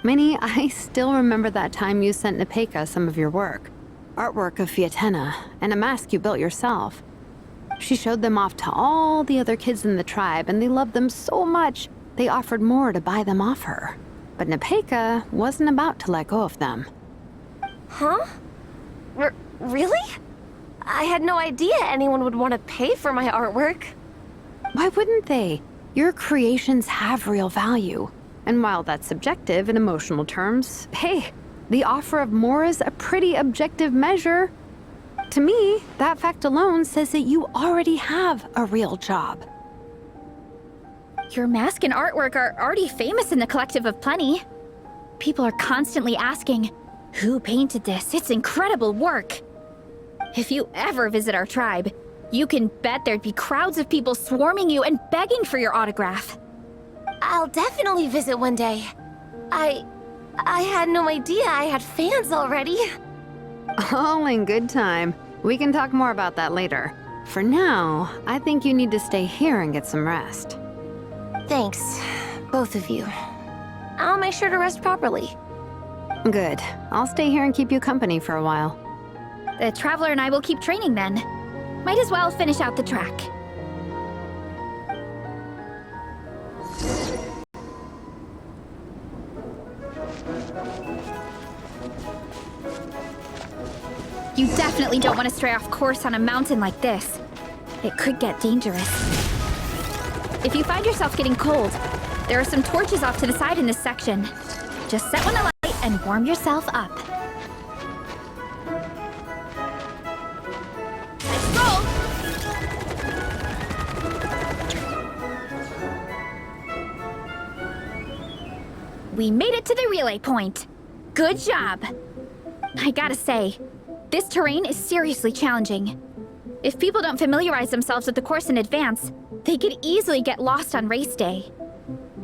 [SPEAKER 7] Minnie, I still remember that time you sent Nepeka some of your work. Artwork of Fiatena, and a mask you built yourself. She showed them off to all the other kids in the tribe, and they loved them so much, they offered more to buy them off her. But Nepeka wasn't about to let go of them.
[SPEAKER 10] Huh? Really? I had no idea anyone would want to pay for my artwork.
[SPEAKER 7] Why wouldn't they? Your creations have real value. And while that's subjective in emotional terms, hey, the offer of more is a pretty objective measure. To me, that fact alone says that you already have a real job.
[SPEAKER 9] Your mask and artwork are already famous in the Collective of Plenty. People are constantly asking, who painted this? It's incredible work. If you ever visit our tribe, you can bet there'd be crowds of people swarming you and begging for your autograph.
[SPEAKER 10] I'll definitely visit one day. I had no idea I had fans already.
[SPEAKER 7] All in good time. We can talk more about that later. For now, I think you need to stay here and get some rest.
[SPEAKER 10] Thanks, both of you. I'll make sure to rest properly.
[SPEAKER 7] Good. I'll stay here and keep you company for a while.
[SPEAKER 9] The Traveler and I will keep training then. Might as well finish out the track. You definitely don't want to stray off course on a mountain like this. It could get dangerous. If you find yourself getting cold, there are some torches off to the side in this section. Just set one alight and warm yourself up. Let's roll! We made it to the relay point. Good job. I gotta say, this terrain is seriously challenging. If people don't familiarize themselves with the course in advance, they could easily get lost on race day.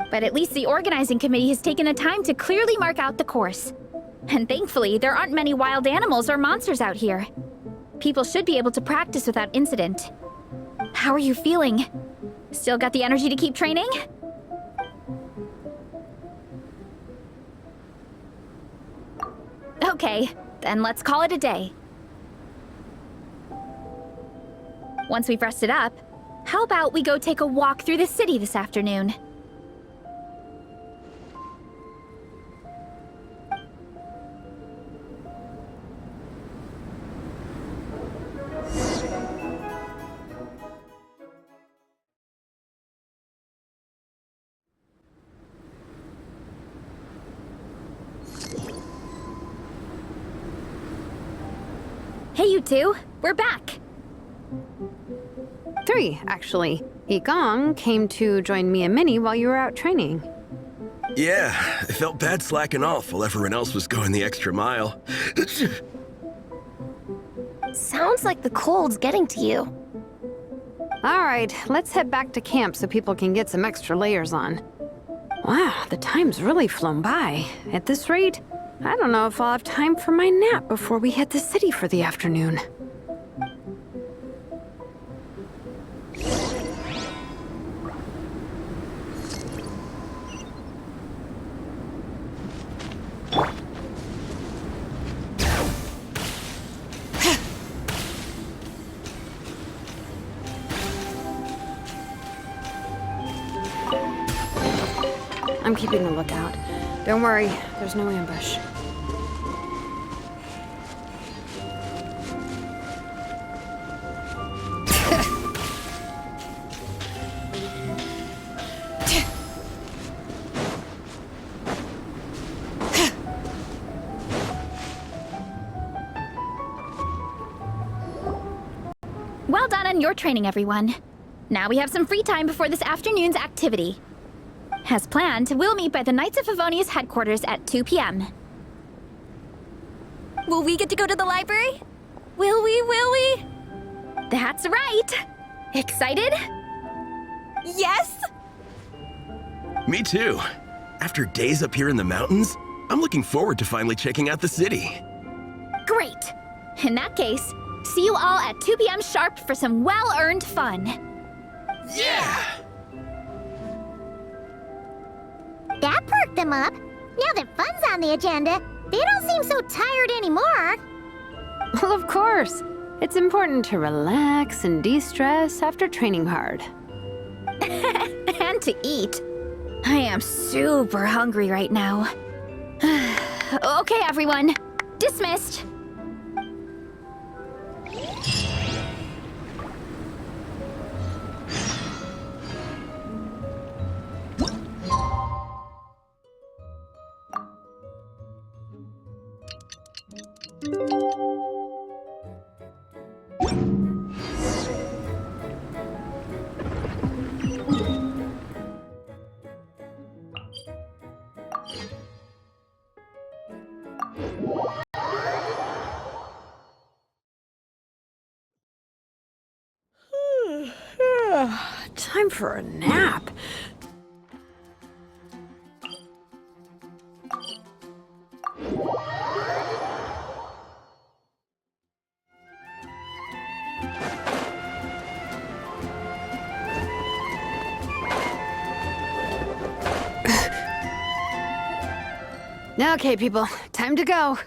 [SPEAKER 9] But at least the organizing committee has taken the time to clearly mark out the course. And thankfully, there aren't many wild animals or monsters out here. People should be able to practice without incident. How are you feeling? Still got the energy to keep training? Okay, then let's call it a day. Once we've rested up, how about we go take a walk through the city this afternoon? Hey, you two, we're back.
[SPEAKER 7] 3, actually. Igong came to join me and Minnie while you were out training.
[SPEAKER 5] Yeah, I felt bad slacking off while everyone else was going the extra mile.
[SPEAKER 10] Sounds like the cold's getting to you.
[SPEAKER 7] All right, let's head back to camp so people can get some extra layers on. Wow, the time's really flown by. At this rate, I don't know if I'll have time for my nap before we hit the city for the afternoon. I'm keeping a lookout. Don't worry, there's no ambush.
[SPEAKER 9] Well done on your training, everyone. Now we have some free time before this afternoon's activity. As planned, we'll meet by the Knights of Favonia's headquarters at 2 p.m. Will we get to go to the library? Will we? That's right! Excited? Yes!
[SPEAKER 5] Me too. After days up here in the mountains, I'm looking forward to finally checking out the city.
[SPEAKER 9] Great! In that case, see you all at 2 p.m. sharp for some well-earned fun.
[SPEAKER 5] Yeah!
[SPEAKER 1] That perked them up. Now that fun's on the agenda, they don't seem so tired anymore.
[SPEAKER 7] Well, of course. It's important to relax and de-stress after training hard.
[SPEAKER 9] And to eat. I am super hungry right now. Okay, everyone. Dismissed.
[SPEAKER 7] time for a nap. Okay, people, time to go.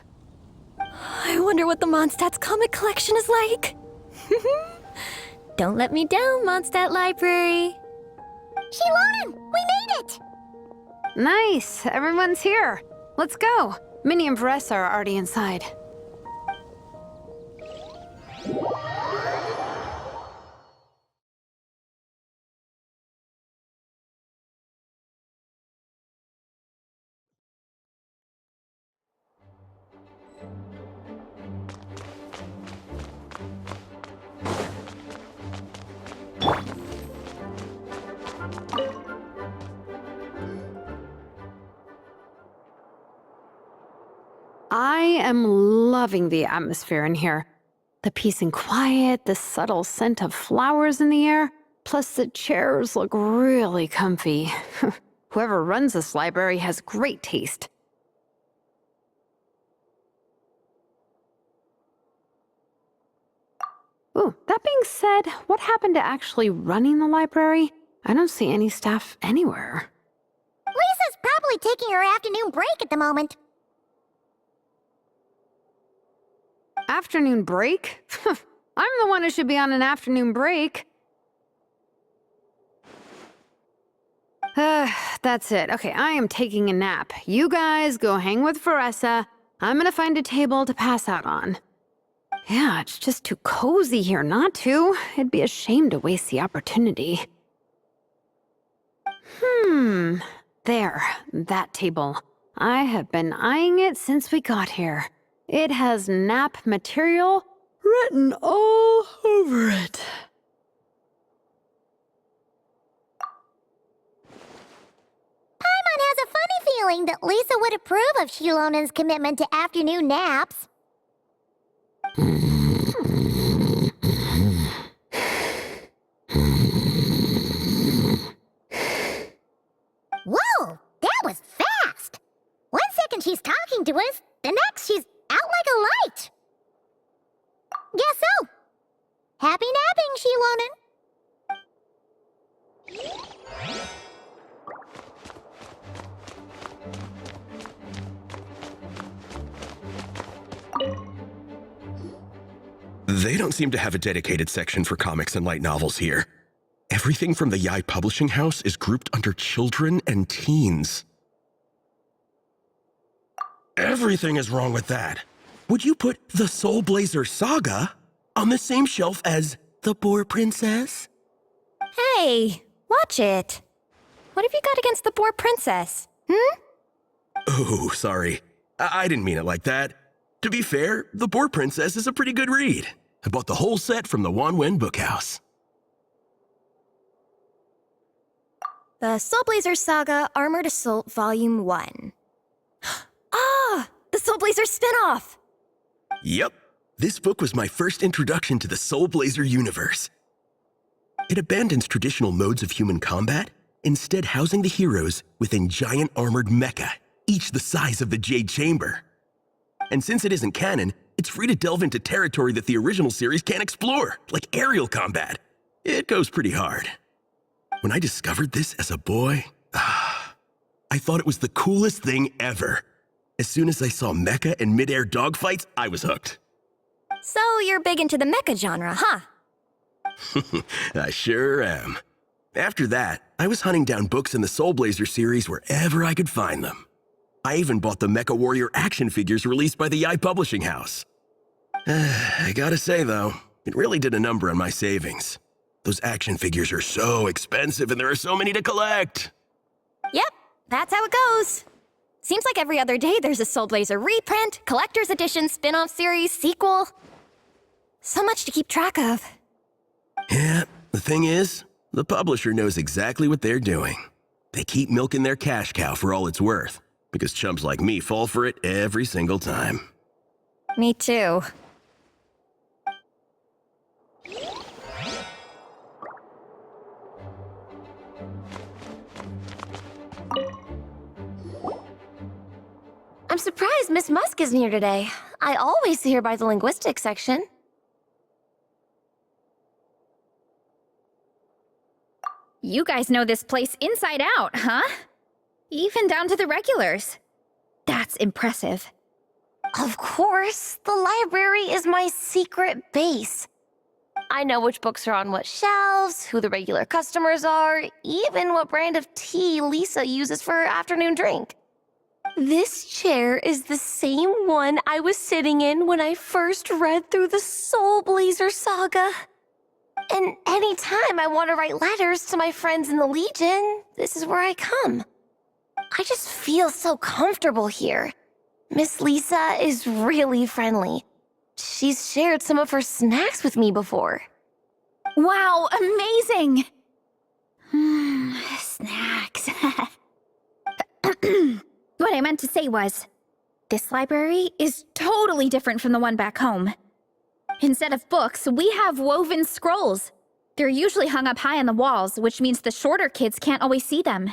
[SPEAKER 6] I wonder what the Mondstadt's comic collection is like. Don't let me down, Mondstadt Library.
[SPEAKER 1] Shilonen, we made it!
[SPEAKER 7] Nice, everyone's here. Let's go. Minnie and Veressa are already inside. I am loving the atmosphere in here. The peace and quiet, the subtle scent of flowers in the air, plus the chairs look really comfy. Whoever runs this library has great taste. Ooh, that being said, what happened to actually running the library? I don't see any staff anywhere.
[SPEAKER 1] Lisa's probably taking her afternoon break at the moment.
[SPEAKER 7] Afternoon break? I'm the one who should be on an afternoon break. That's it. Okay, I am taking a nap. You guys go hang with Veressa. I'm gonna find a table to pass out on. Yeah, it's just too cozy here not to. It'd be a shame to waste the opportunity. There, that table. I have been eyeing it since we got here. It has nap material written all over it.
[SPEAKER 1] Paimon has a funny feeling that Lisa would approve of Shilonen's commitment to afternoon naps. Whoa, that was fast! 1 second she's talking to us, the next she's out like a light. Guess so. Happy napping, Shilonen.
[SPEAKER 5] They don't seem to have a dedicated section for comics and light novels here. Everything from the Yai Publishing House is grouped under children and teens. Everything is wrong with that. Would you put the Soulblazers saga on the same shelf as The Boar Princess?
[SPEAKER 6] Hey, watch it. What have you got against the Boar Princess?
[SPEAKER 5] Oh, sorry. I didn't mean it like that. To be fair, The Boar Princess is a pretty good read. I bought the whole set from the Wanwen Bookhouse.
[SPEAKER 6] The Soulblazers Saga Armored Assault Volume 1. Ah! The Soulblazer spin-off!
[SPEAKER 5] Yep. This book was my first introduction to the Soulblazer universe. It abandons traditional modes of human combat, instead housing the heroes within giant armored mecha, each the size of the Jade Chamber. And since it isn't canon, it's free to delve into territory that the original series can't explore, like aerial combat. It goes pretty hard. When I discovered this as a boy, I thought it was the coolest thing ever. As soon as I saw mecha and mid-air dogfights, I was hooked.
[SPEAKER 6] So you're big into the mecha genre, huh?
[SPEAKER 5] I sure am. After that, I was hunting down books in the Soulblazer series wherever I could find them. I even bought the Mecha Warrior action figures released by the Yai Publishing House. I gotta say, though, it really did a number on my savings. Those action figures are so expensive and there are so many to collect.
[SPEAKER 6] Yep, that's how it goes. Seems like every other day there's a Soulblazer reprint, collector's edition, spin-off series, sequel. So much to keep track of.
[SPEAKER 5] Yeah, the thing is, the publisher knows exactly what they're doing. They keep milking their cash cow for all it's worth, because chumps like me fall for it every single time.
[SPEAKER 6] Me too.
[SPEAKER 10] I'm surprised Miss Musk isn't here today. I always see her by the linguistics section.
[SPEAKER 9] You guys know this place inside out, huh? Even down to the regulars. That's impressive.
[SPEAKER 10] Of course, the library is my secret base. I know which books are on what shelves, who the regular customers are, even what brand of tea Lisa uses for her afternoon drink. This chair is the same one I was sitting in when I first read through the Soulblazers saga. And anytime I want to write letters to my friends in the Legion, this is where I come. I just feel so comfortable here. Miss Lisa is really friendly. She's shared some of her snacks with me before.
[SPEAKER 9] Wow, amazing! Snacks. What I meant to say was, this library is totally different from the one back home. Instead of books, we have woven scrolls. They're usually hung up high on the walls, which means the shorter kids can't always see them.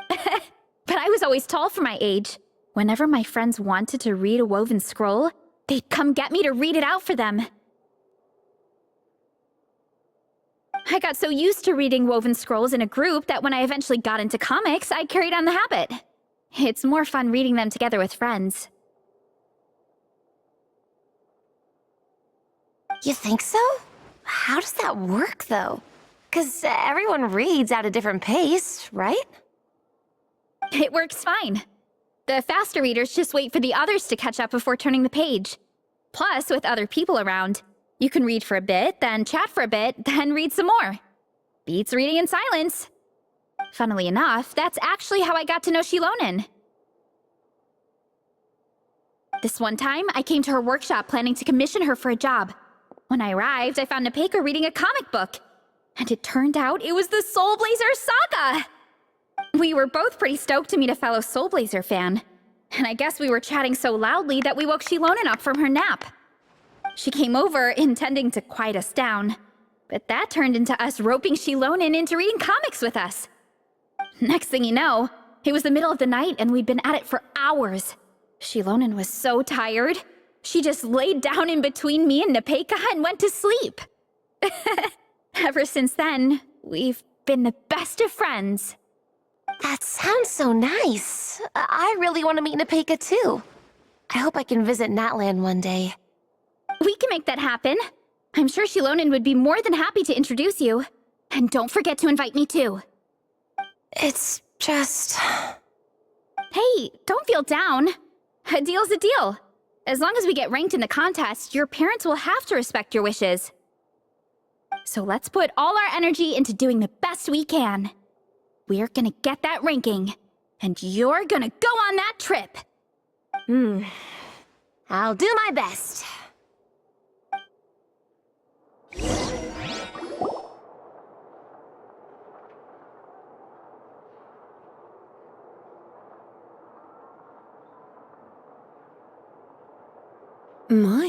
[SPEAKER 9] But I was always tall for my age. Whenever my friends wanted to read a woven scroll, they'd come get me to read it out for them. I got so used to reading woven scrolls in a group that when I eventually got into comics, I carried on the habit. It's more fun reading them together with friends.
[SPEAKER 10] You think so? How does that work, though? 'Cause everyone reads at a different pace, right?
[SPEAKER 9] It works fine. The faster readers just wait for the others to catch up before turning the page. Plus, with other people around, you can read for a bit, then chat for a bit, then read some more. Beats reading in silence. Funnily enough, that's actually how I got to know Shilonen. This one time, I came to her workshop planning to commission her for a job. When I arrived, I found Nepeka reading a comic book. And it turned out it was the Soulblazers saga! We were both pretty stoked to meet a fellow Soulblazer fan. And I guess we were chatting so loudly that we woke Shilonen up from her nap. She came over, intending to quiet us down. But that turned into us roping Shilonen into reading comics with us. Next thing you know, it was the middle of the night and we'd been at it for hours. Shilonen was so tired. She just laid down in between me and Nepeka and went to sleep. Ever since then, we've been the best of friends.
[SPEAKER 10] That sounds so nice. I really want to meet Nepeka too. I hope I can visit Natlan one day.
[SPEAKER 9] We can make that happen. I'm sure Shilonen would be more than happy to introduce you. And don't forget to invite me too.
[SPEAKER 10] It's just...
[SPEAKER 9] Hey, don't feel down. A deal's a deal. As long as we get ranked in the contest, your parents will have to respect your wishes. So let's put all our energy into doing the best we can. We're gonna get that ranking, and you're gonna go on that trip.
[SPEAKER 10] I'll do my best.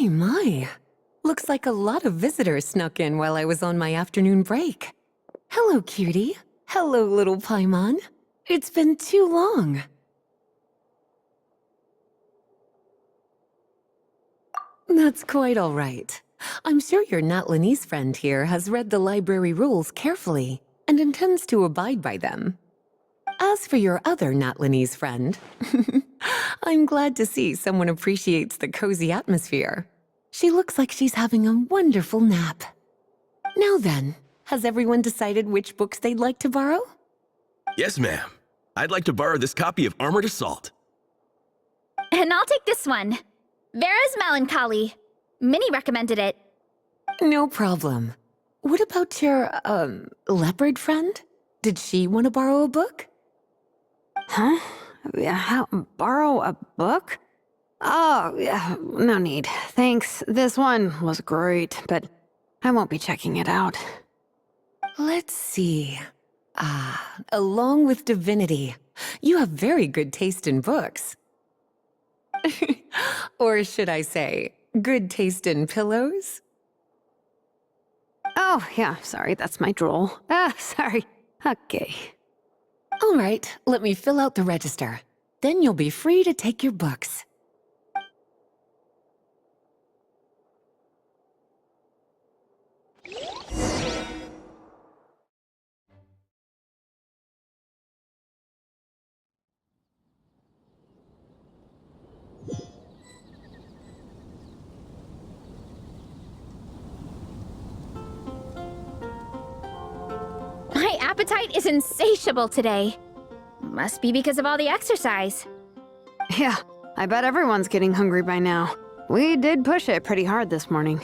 [SPEAKER 13] My. Looks like a lot of visitors snuck in while I was on my afternoon break. Hello, cutie. Hello, little Paimon. It's been too long. That's quite all right. I'm sure your Natlanese friend here has read the library rules carefully and intends to abide by them. As for your other Natlanese friend, I'm glad to see someone appreciates the cozy atmosphere. She looks like she's having a wonderful nap. Now then, has everyone decided which books they'd like to borrow?
[SPEAKER 5] Yes, ma'am. I'd like to borrow this copy of Armored Assault.
[SPEAKER 9] And I'll take this one. Vera's Melancholy. Minnie recommended it.
[SPEAKER 13] No problem. What about your, leopard friend? Did she want to borrow a book?
[SPEAKER 7] Huh? Borrow a book? Oh, yeah, no need. Thanks. This one was great, but I won't be checking it out.
[SPEAKER 13] Let's see. Along with Divinity, you have very good taste in books. Or should I say, good taste in pillows?
[SPEAKER 7] Oh, yeah, sorry, that's my drool. Sorry. Okay.
[SPEAKER 13] All right, let me fill out the register. Then you'll be free to take your books.
[SPEAKER 9] My appetite is insatiable today. Must be because of all the exercise.
[SPEAKER 7] Yeah, I bet everyone's getting hungry by now. We did push it pretty hard this morning.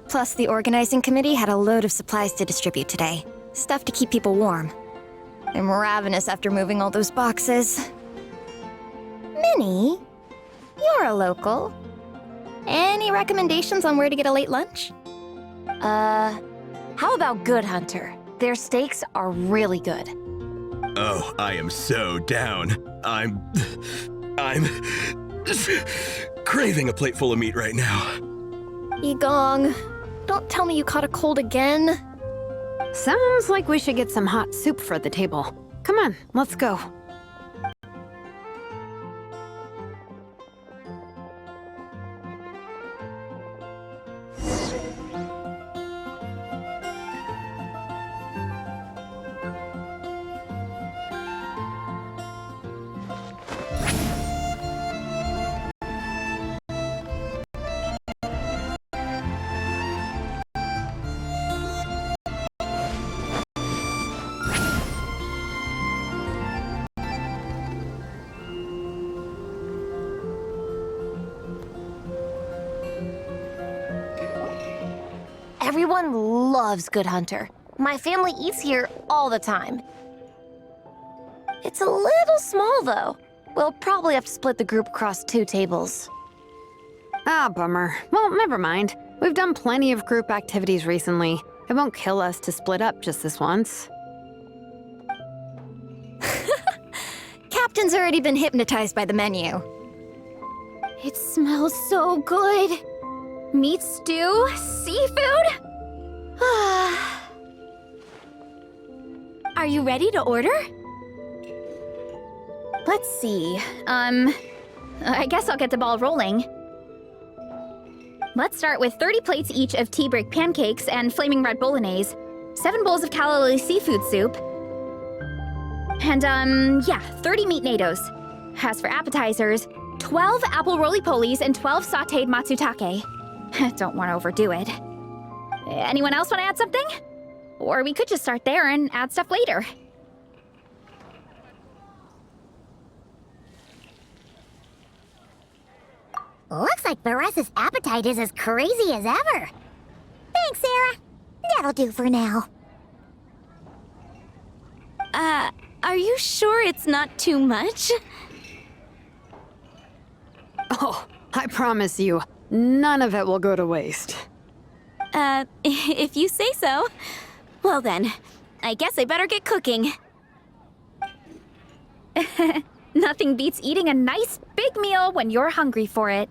[SPEAKER 6] Plus, the organizing committee had a load of supplies to distribute today. Stuff to keep people warm. I'm ravenous after moving all those boxes. Minnie, you're a local. Any recommendations on where to get a late lunch?
[SPEAKER 10] How about Good Hunter? Their steaks are really good.
[SPEAKER 5] Oh, I am so down. I'm craving a plate full of meat right now.
[SPEAKER 6] Yigong, don't tell me you caught a cold again.
[SPEAKER 7] Sounds like we should get some hot soup for the table. Come on, let's go.
[SPEAKER 10] Everyone loves Good Hunter. My family eats here all the time. It's a little small, though. We'll probably have to split the group across 2 tables.
[SPEAKER 7] Ah, bummer. Well, never mind. We've done plenty of group activities recently. It won't kill us to split up just this once.
[SPEAKER 6] Captain's already been hypnotized by the menu.
[SPEAKER 9] It smells so good. Meat stew? Seafood? Are you ready to order? Let's see. I guess I'll get the ball rolling. Let's start with 30 plates each of tea break pancakes and flaming red bolognese, 7 bowls of calla seafood soup, and 30 meat nados. As for appetizers, 12 apple roly-polies and 12 sautéed matsutake. Don't want to overdo it. Anyone else want to add something? Or we could just start there and add stuff later.
[SPEAKER 1] Looks like Varesa's appetite is as crazy as ever. Thanks, Sarah. That'll do for now.
[SPEAKER 3] Are you sure it's not too much?
[SPEAKER 7] Oh, I promise you, none of it will go to waste.
[SPEAKER 3] If you say so. Well then, I guess I better get cooking.
[SPEAKER 9] Nothing beats eating a nice big meal when you're hungry for it.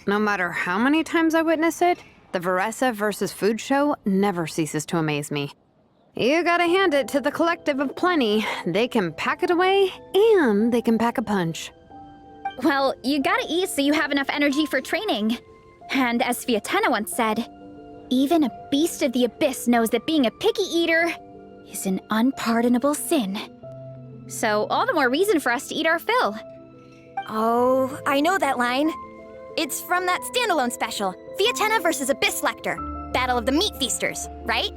[SPEAKER 7] No matter how many times I witness it, the Varesa versus Food show never ceases to amaze me. You gotta hand it to the collective of plenty. They can pack it away, and they can pack a punch.
[SPEAKER 9] Well, you gotta eat so you have enough energy for training. And as Fiatena once said, even a beast of the abyss knows that being a picky eater is an unpardonable sin. So all the more reason for us to eat our fill.
[SPEAKER 6] Oh, I know that line. It's from that standalone special, Fiatena versus Abyss Lector, Battle of the Meat Feasters, right?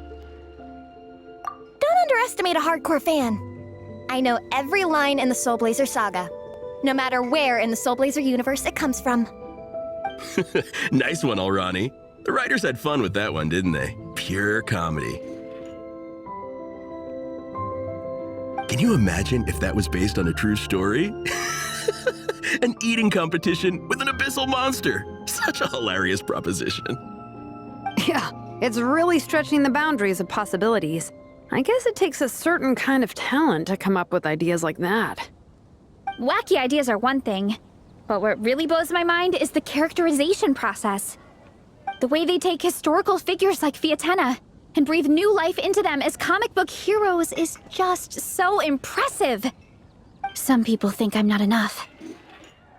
[SPEAKER 6] Don't underestimate a hardcore fan. I know every line in the Soulblazer saga, no matter where in the Soulblazer universe it comes from.
[SPEAKER 5] Nice one, Alrani. The writers had fun with that one, didn't they? Pure comedy. Can you imagine if that was based on a true story? An eating competition with an abyssal monster. Such a hilarious proposition.
[SPEAKER 7] Yeah, it's really stretching the boundaries of possibilities. I guess it takes a certain kind of talent to come up with ideas like that.
[SPEAKER 9] Wacky ideas are one thing, But what really blows my mind is the characterization process. The way they take historical figures like Fiatenna and breathe new life into them as comic book heroes is just so impressive. Some people think I'm not enough.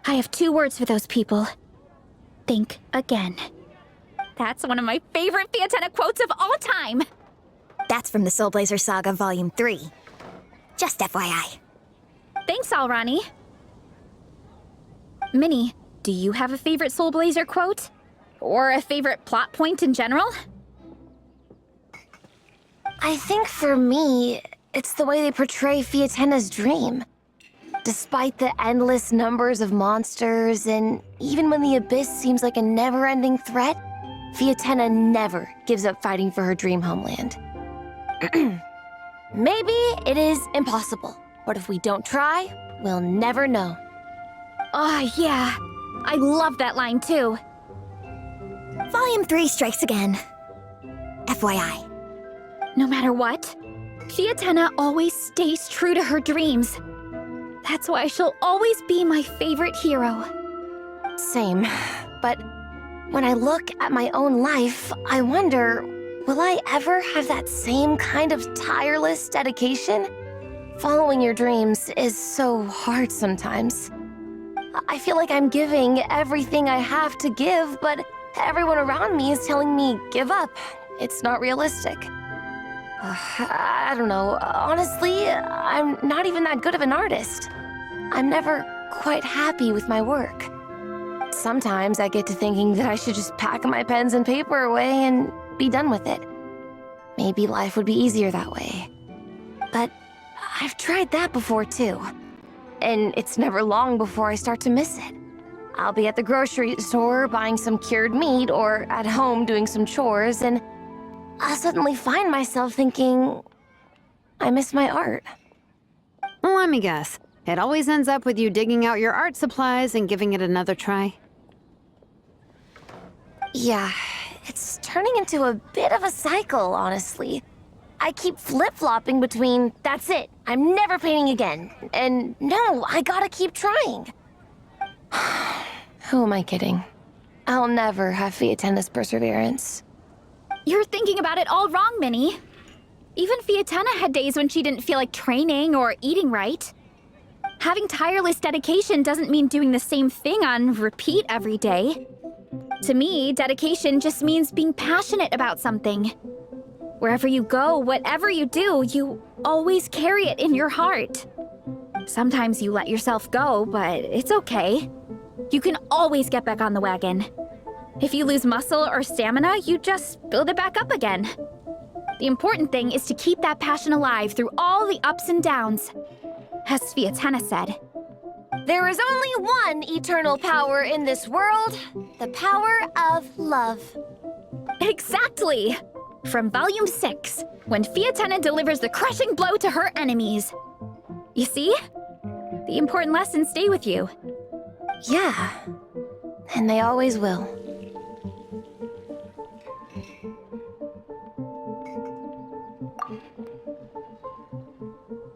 [SPEAKER 9] I have 2 words for those people. Think again. That's one of my favorite Fiatenna quotes of all time.
[SPEAKER 1] That's from the Soulblazer Saga Volume 3. Just FYI.
[SPEAKER 9] Thanks, Alrani. Minnie, do you have a favorite Soulblazer quote? Or a favorite plot point in general?
[SPEAKER 10] I think for me, it's the way they portray Fiatenna's dream. Despite the endless numbers of monsters, and even when the Abyss seems like a never-ending threat, Fiatenna never gives up fighting for her dream homeland. Maybe it is impossible, but if we don't try, we'll never know.
[SPEAKER 9] Oh, yeah. I love that line, too.
[SPEAKER 1] Volume 3 strikes again. FYI.
[SPEAKER 9] No matter what, Fiatenna always stays true to her dreams. That's why she'll always be my favorite hero.
[SPEAKER 10] Same. But when I look at my own life, I wonder, will I ever have that same kind of tireless dedication? Following your dreams is so hard sometimes. I feel like I'm giving everything I have to give, but everyone around me is telling me, give up. It's not realistic. I don't know. Honestly, I'm not even that good of an artist. I'm never quite happy with my work. Sometimes I get to thinking that I should just pack my pens and paper away and be done with it. Maybe life would be easier that way. But I've tried that before too. And it's never long before I start to miss it. I'll be at the grocery store buying some cured meat or at home doing some chores, and I'll suddenly find myself thinking, I miss my art.
[SPEAKER 7] Let me guess. It always ends up with you digging out your art supplies and giving it another try.
[SPEAKER 10] Yeah, it's turning into a bit of a cycle, honestly. I keep flip-flopping between, that's it, I'm never painting again, and no, I gotta keep trying. Who am I kidding? I'll never have Fiatenna's perseverance.
[SPEAKER 9] You're thinking about it all wrong, Minnie. Even Fiatenna had days when she didn't feel like training or eating right. Having tireless dedication doesn't mean doing the same thing on repeat every day. To me, dedication just means being passionate about something. Wherever you go, whatever you do, you always carry it in your heart. Sometimes you let yourself go, but it's okay. You can always get back on the wagon. If you lose muscle or stamina, you just build it back up again. The important thing is to keep that passion alive through all the ups and downs. As Fiatenna said,
[SPEAKER 10] there is only one eternal power in this world, the power of love.
[SPEAKER 9] Exactly! From Volume 6, when Fiatenna delivers the crushing blow to her enemies. You see? The important lessons stay with you.
[SPEAKER 10] Yeah, and they always will.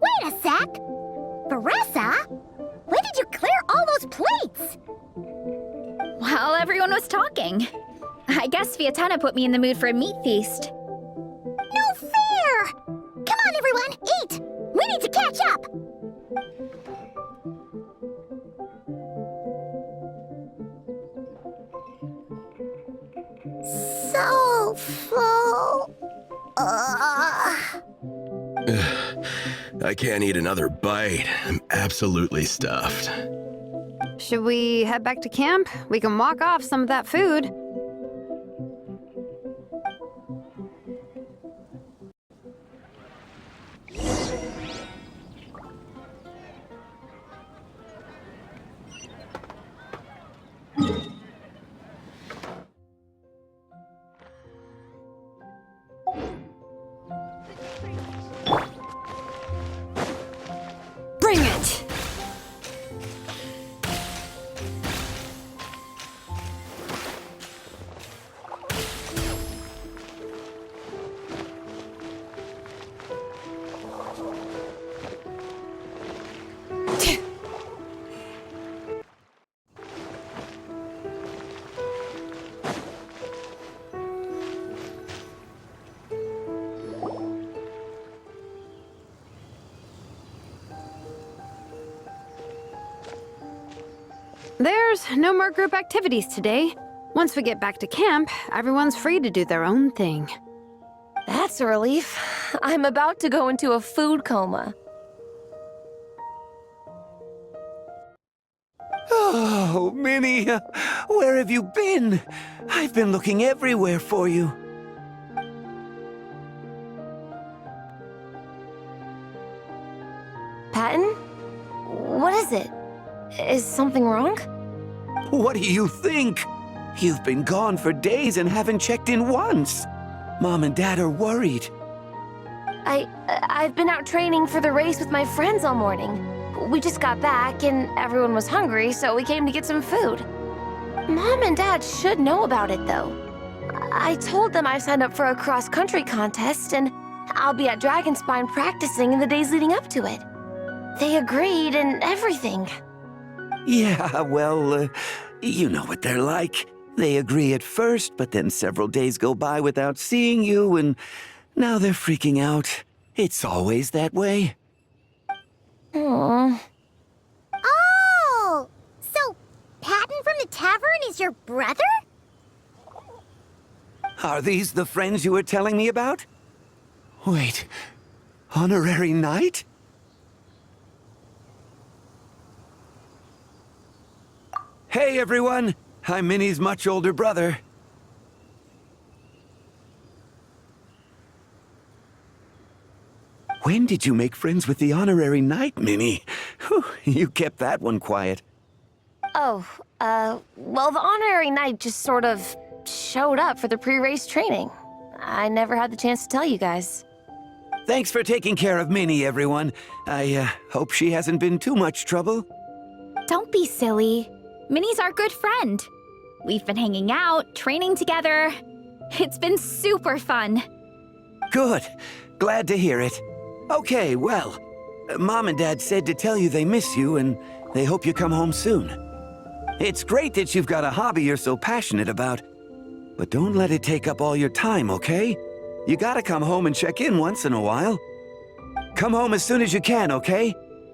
[SPEAKER 1] Wait a sec! Beressa? When did you clear all those plates?
[SPEAKER 9] While everyone was talking. I guess Fiatenna put me in the mood for a meat feast.
[SPEAKER 1] No fair! Come on, everyone, eat! We need to catch up! So full.
[SPEAKER 5] I can't eat another bite. I'm absolutely stuffed.
[SPEAKER 7] Should we head back to camp? We can walk off some of that food.
[SPEAKER 8] Bring it!
[SPEAKER 7] There's no more group activities today. Once we get back to camp, everyone's free to do their own thing.
[SPEAKER 10] That's a relief. I'm about to go into a food coma.
[SPEAKER 14] Oh, Minnie, where have you been? I've been looking everywhere for you.
[SPEAKER 10] Patton? What is it? Is something wrong?
[SPEAKER 14] What do you think? You've been gone for days and haven't checked in once. Mom and Dad are worried.
[SPEAKER 10] I've been out training for the race with my friends all morning. We just got back and everyone was hungry, so we came to get some food. Mom and Dad should know about it, though. I told them I signed up for a cross-country contest and I'll be at Dragonspine practicing in the days leading up to it. They agreed and everything.
[SPEAKER 14] Yeah, well, you know what they're like. They agree at first, but then several days go by without seeing you, and now they're freaking out. It's always that way.
[SPEAKER 10] Aww.
[SPEAKER 1] Oh! So, Patton from the tavern is your brother?
[SPEAKER 14] Are these the friends you were telling me about? Wait, honorary knight? Hey, everyone! I'm Minnie's much older brother. When did you make friends with the honorary knight, Minnie? Whew, you kept that one quiet.
[SPEAKER 10] Oh, well, the honorary knight just sort of showed up for the pre-race training. I never had the chance to tell you guys.
[SPEAKER 14] Thanks for taking care of Minnie, everyone. I hope she hasn't been too much trouble.
[SPEAKER 9] Don't be silly. Minnie's our good friend. We've been hanging out, training together. It's been super fun.
[SPEAKER 14] Good. Glad to hear it. Okay, well, Mom and Dad said to tell you they miss you and they hope you come home soon. It's great that you've got a hobby you're so passionate about, but don't let it take up all your time, okay? You gotta come home and check in once in a while. Come home as soon as you can, okay?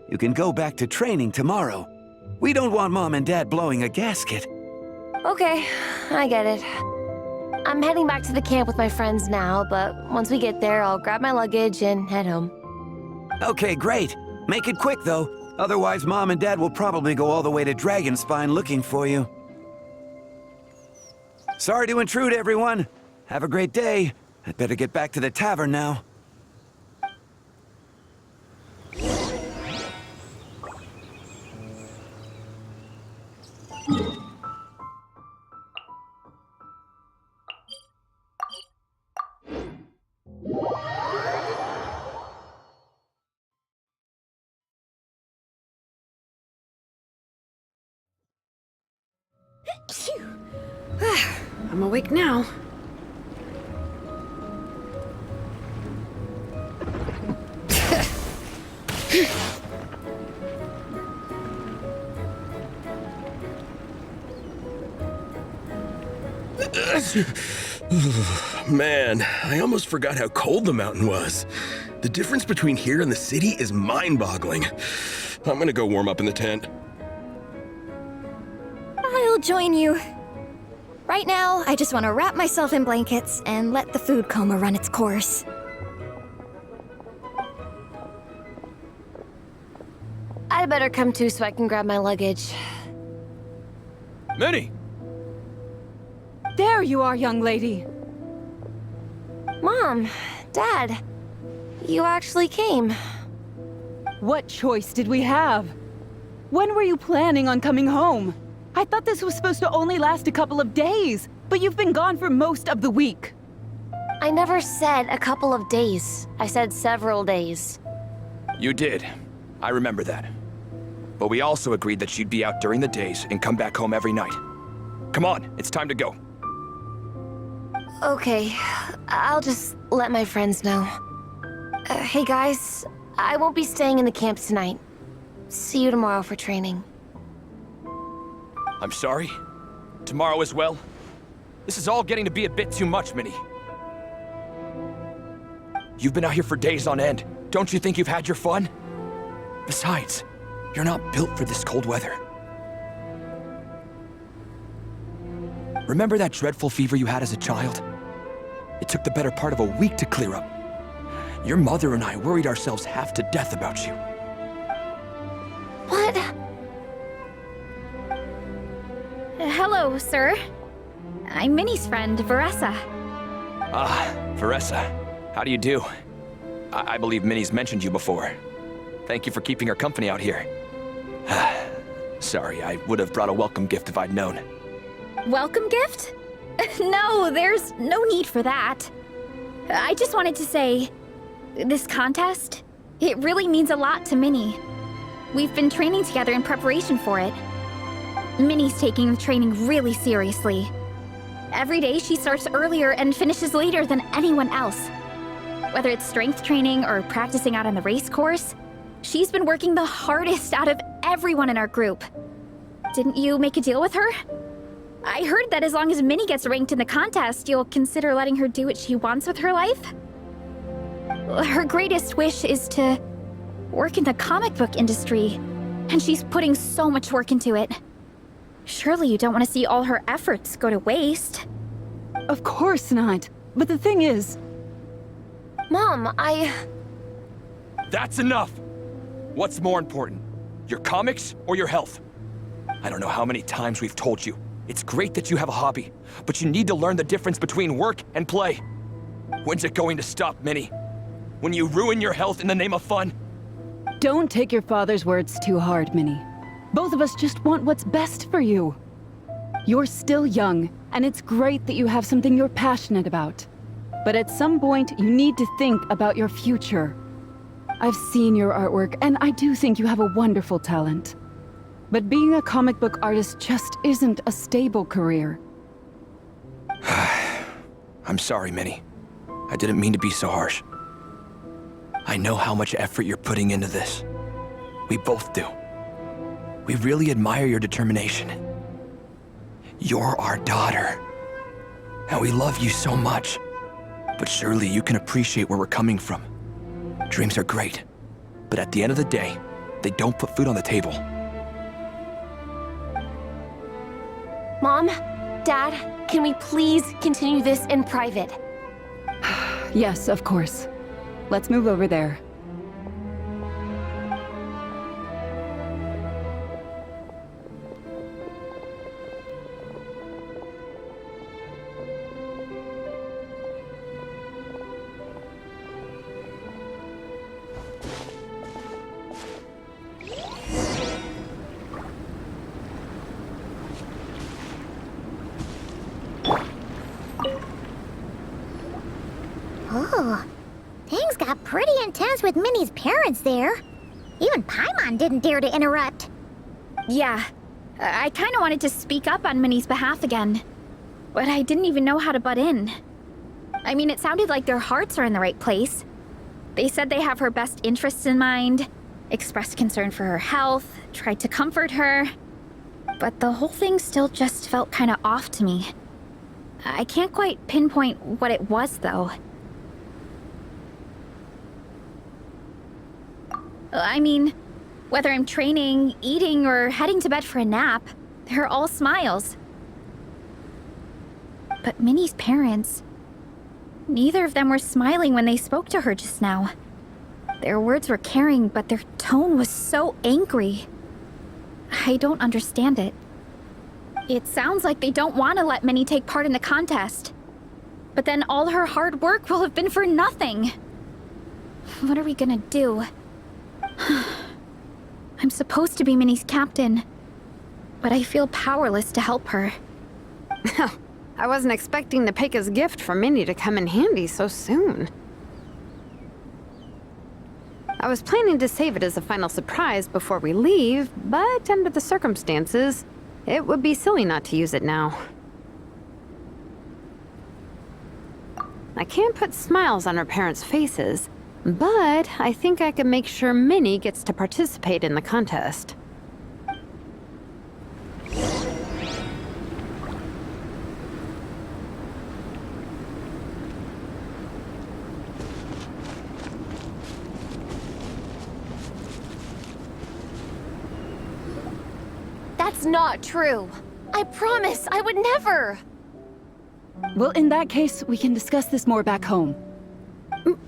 [SPEAKER 14] You can go back to training tomorrow. We don't want Mom and Dad blowing a gasket.
[SPEAKER 10] Okay, I get it. I'm heading back to the camp with my friends now, but once we get there, I'll grab my luggage and head home.
[SPEAKER 14] Okay, great. Make it quick, though. Otherwise, Mom and Dad will probably go all the way to Dragonspine looking for you. Sorry to intrude, everyone. Have a great day. I'd better get back to the tavern now.
[SPEAKER 7] I'm awake now.
[SPEAKER 5] Man, I almost forgot how cold the mountain was. The difference between here and the city is mind-boggling. I'm gonna go warm up in the tent.
[SPEAKER 6] I'll join you. Right now, I just want to wrap myself in blankets and let the food coma run its course.
[SPEAKER 10] I'd better come too so I can grab my luggage.
[SPEAKER 15] Minnie! There you are, young lady.
[SPEAKER 10] Mom, Dad, you actually came.
[SPEAKER 15] What choice did we have? When were you planning on coming home? I thought this was supposed to only last a couple of days, but you've been gone for most of the week.
[SPEAKER 10] I never said a couple of days. I said several days.
[SPEAKER 15] You did. I remember that. But we also agreed that you'd be out during the days and come back home every night. Come on, it's time to go.
[SPEAKER 10] Okay, I'll just let my friends know. Hey guys, I won't be staying in the camp tonight. See you tomorrow for training.
[SPEAKER 15] I'm sorry. Tomorrow as well. This is all getting to be a bit too much, Minnie. You've been out here for days on end. Don't you think you've had your fun? Besides, you're not built for this cold weather.
[SPEAKER 16] Remember that dreadful fever you had as a child? It took the better part of a week to clear up. Your mother and I worried ourselves half to death about you.
[SPEAKER 10] What?
[SPEAKER 9] Hello, sir. I'm Minnie's friend, Veressa.
[SPEAKER 16] Ah, Veressa. How do you do? I believe Minnie's mentioned you before. Thank you for keeping her company out here. Sorry, I would have brought a welcome gift if I'd known.
[SPEAKER 9] Welcome gift? No, there's no need for that. I just wanted to say, this contest, it really means a lot to Minnie. We've been training together in preparation for it. Minnie's taking the training really seriously. Every day she starts earlier and finishes later than anyone else. Whether it's strength training or practicing out on the race course, she's been working the hardest out of everyone in our group. Didn't you make a deal with her? I heard that as long as Minnie gets ranked in the contest, you'll consider letting her do what she wants with her life? Her greatest wish is to work in the comic book industry, and she's putting so much work into it. Surely you don't want to see all her efforts go to waste.
[SPEAKER 15] Of course not. But the thing is...
[SPEAKER 10] Mom,
[SPEAKER 16] That's enough! What's more important, your comics or your health? I don't know how many times we've told you. It's great that you have a hobby, but you need to learn the difference between work and play. When's it going to stop, Minnie? When you ruin your health in the name of fun?
[SPEAKER 15] Don't take your father's words too hard, Minnie. Both of us just want what's best for you. You're still young, and it's great that you have something you're passionate about. But at some point, you need to think about your future. I've seen your artwork, and I do think you have a wonderful talent. But being a comic book artist just isn't a stable career.
[SPEAKER 16] I'm sorry, Minnie. I didn't mean to be so harsh. I know how much effort you're putting into this. We both do. We really admire your determination. You're our daughter. And we love you so much. But surely you can appreciate where we're coming from. Dreams are great. But at the end of the day, they don't put food on the table.
[SPEAKER 10] Mom, Dad, can we please continue this in private?
[SPEAKER 15] Yes, of course. Let's move over there.
[SPEAKER 1] Oh, things got pretty intense with Minnie's parents there. Even Paimon didn't dare to interrupt.
[SPEAKER 9] Yeah, I kind of wanted to speak up on Minnie's behalf again. But I didn't even know how to butt in. I mean, it sounded like their hearts are in the right place. They said they have her best interests in mind, expressed concern for her health, tried to comfort her. But the whole thing still just felt kind of off to me. I can't quite pinpoint what it was, though. I mean, whether I'm training, eating, or heading to bed for a nap, they're all smiles. But Minnie's parents, neither of them were smiling when they spoke to her just now. Their words were caring, but their tone was so angry. I don't understand it. It sounds like they don't want to let Minnie take part in the contest. But then all her hard work will have been for nothing. What are we gonna do? I'm supposed to be Minnie's captain, but I feel powerless to help her.
[SPEAKER 7] I wasn't expecting the Peka's gift for Minnie to come in handy so soon. I was planning to save it as a final surprise before we leave, but under the circumstances, it would be silly not to use it now. I can't put smiles on her parents' faces, but I think I can make sure Minnie gets to participate in the contest.
[SPEAKER 10] That's not true. I promise I would never.
[SPEAKER 15] Well, in that case, we can discuss this more back home.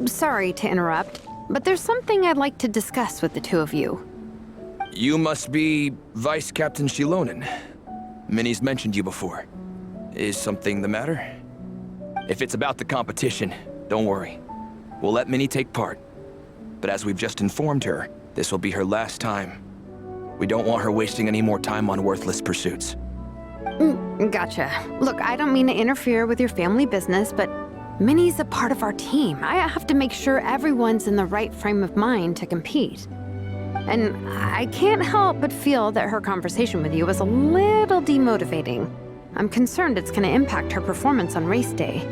[SPEAKER 7] Sorry to interrupt, but there's something I'd like to discuss with the two of you.
[SPEAKER 16] You must be Vice Captain Shilonen. Minnie's mentioned you before. Is something the matter? If it's about the competition, don't worry. We'll let Minnie take part. But as we've just informed her, this will be her last time. We don't want her wasting any more time on worthless pursuits.
[SPEAKER 7] Gotcha. Look, I don't mean to interfere with your family business, but Minnie's a part of our team. I have to make sure everyone's in the right frame of mind to compete. And I can't help but feel that her conversation with you was a little demotivating. I'm concerned it's going to impact her performance on race day.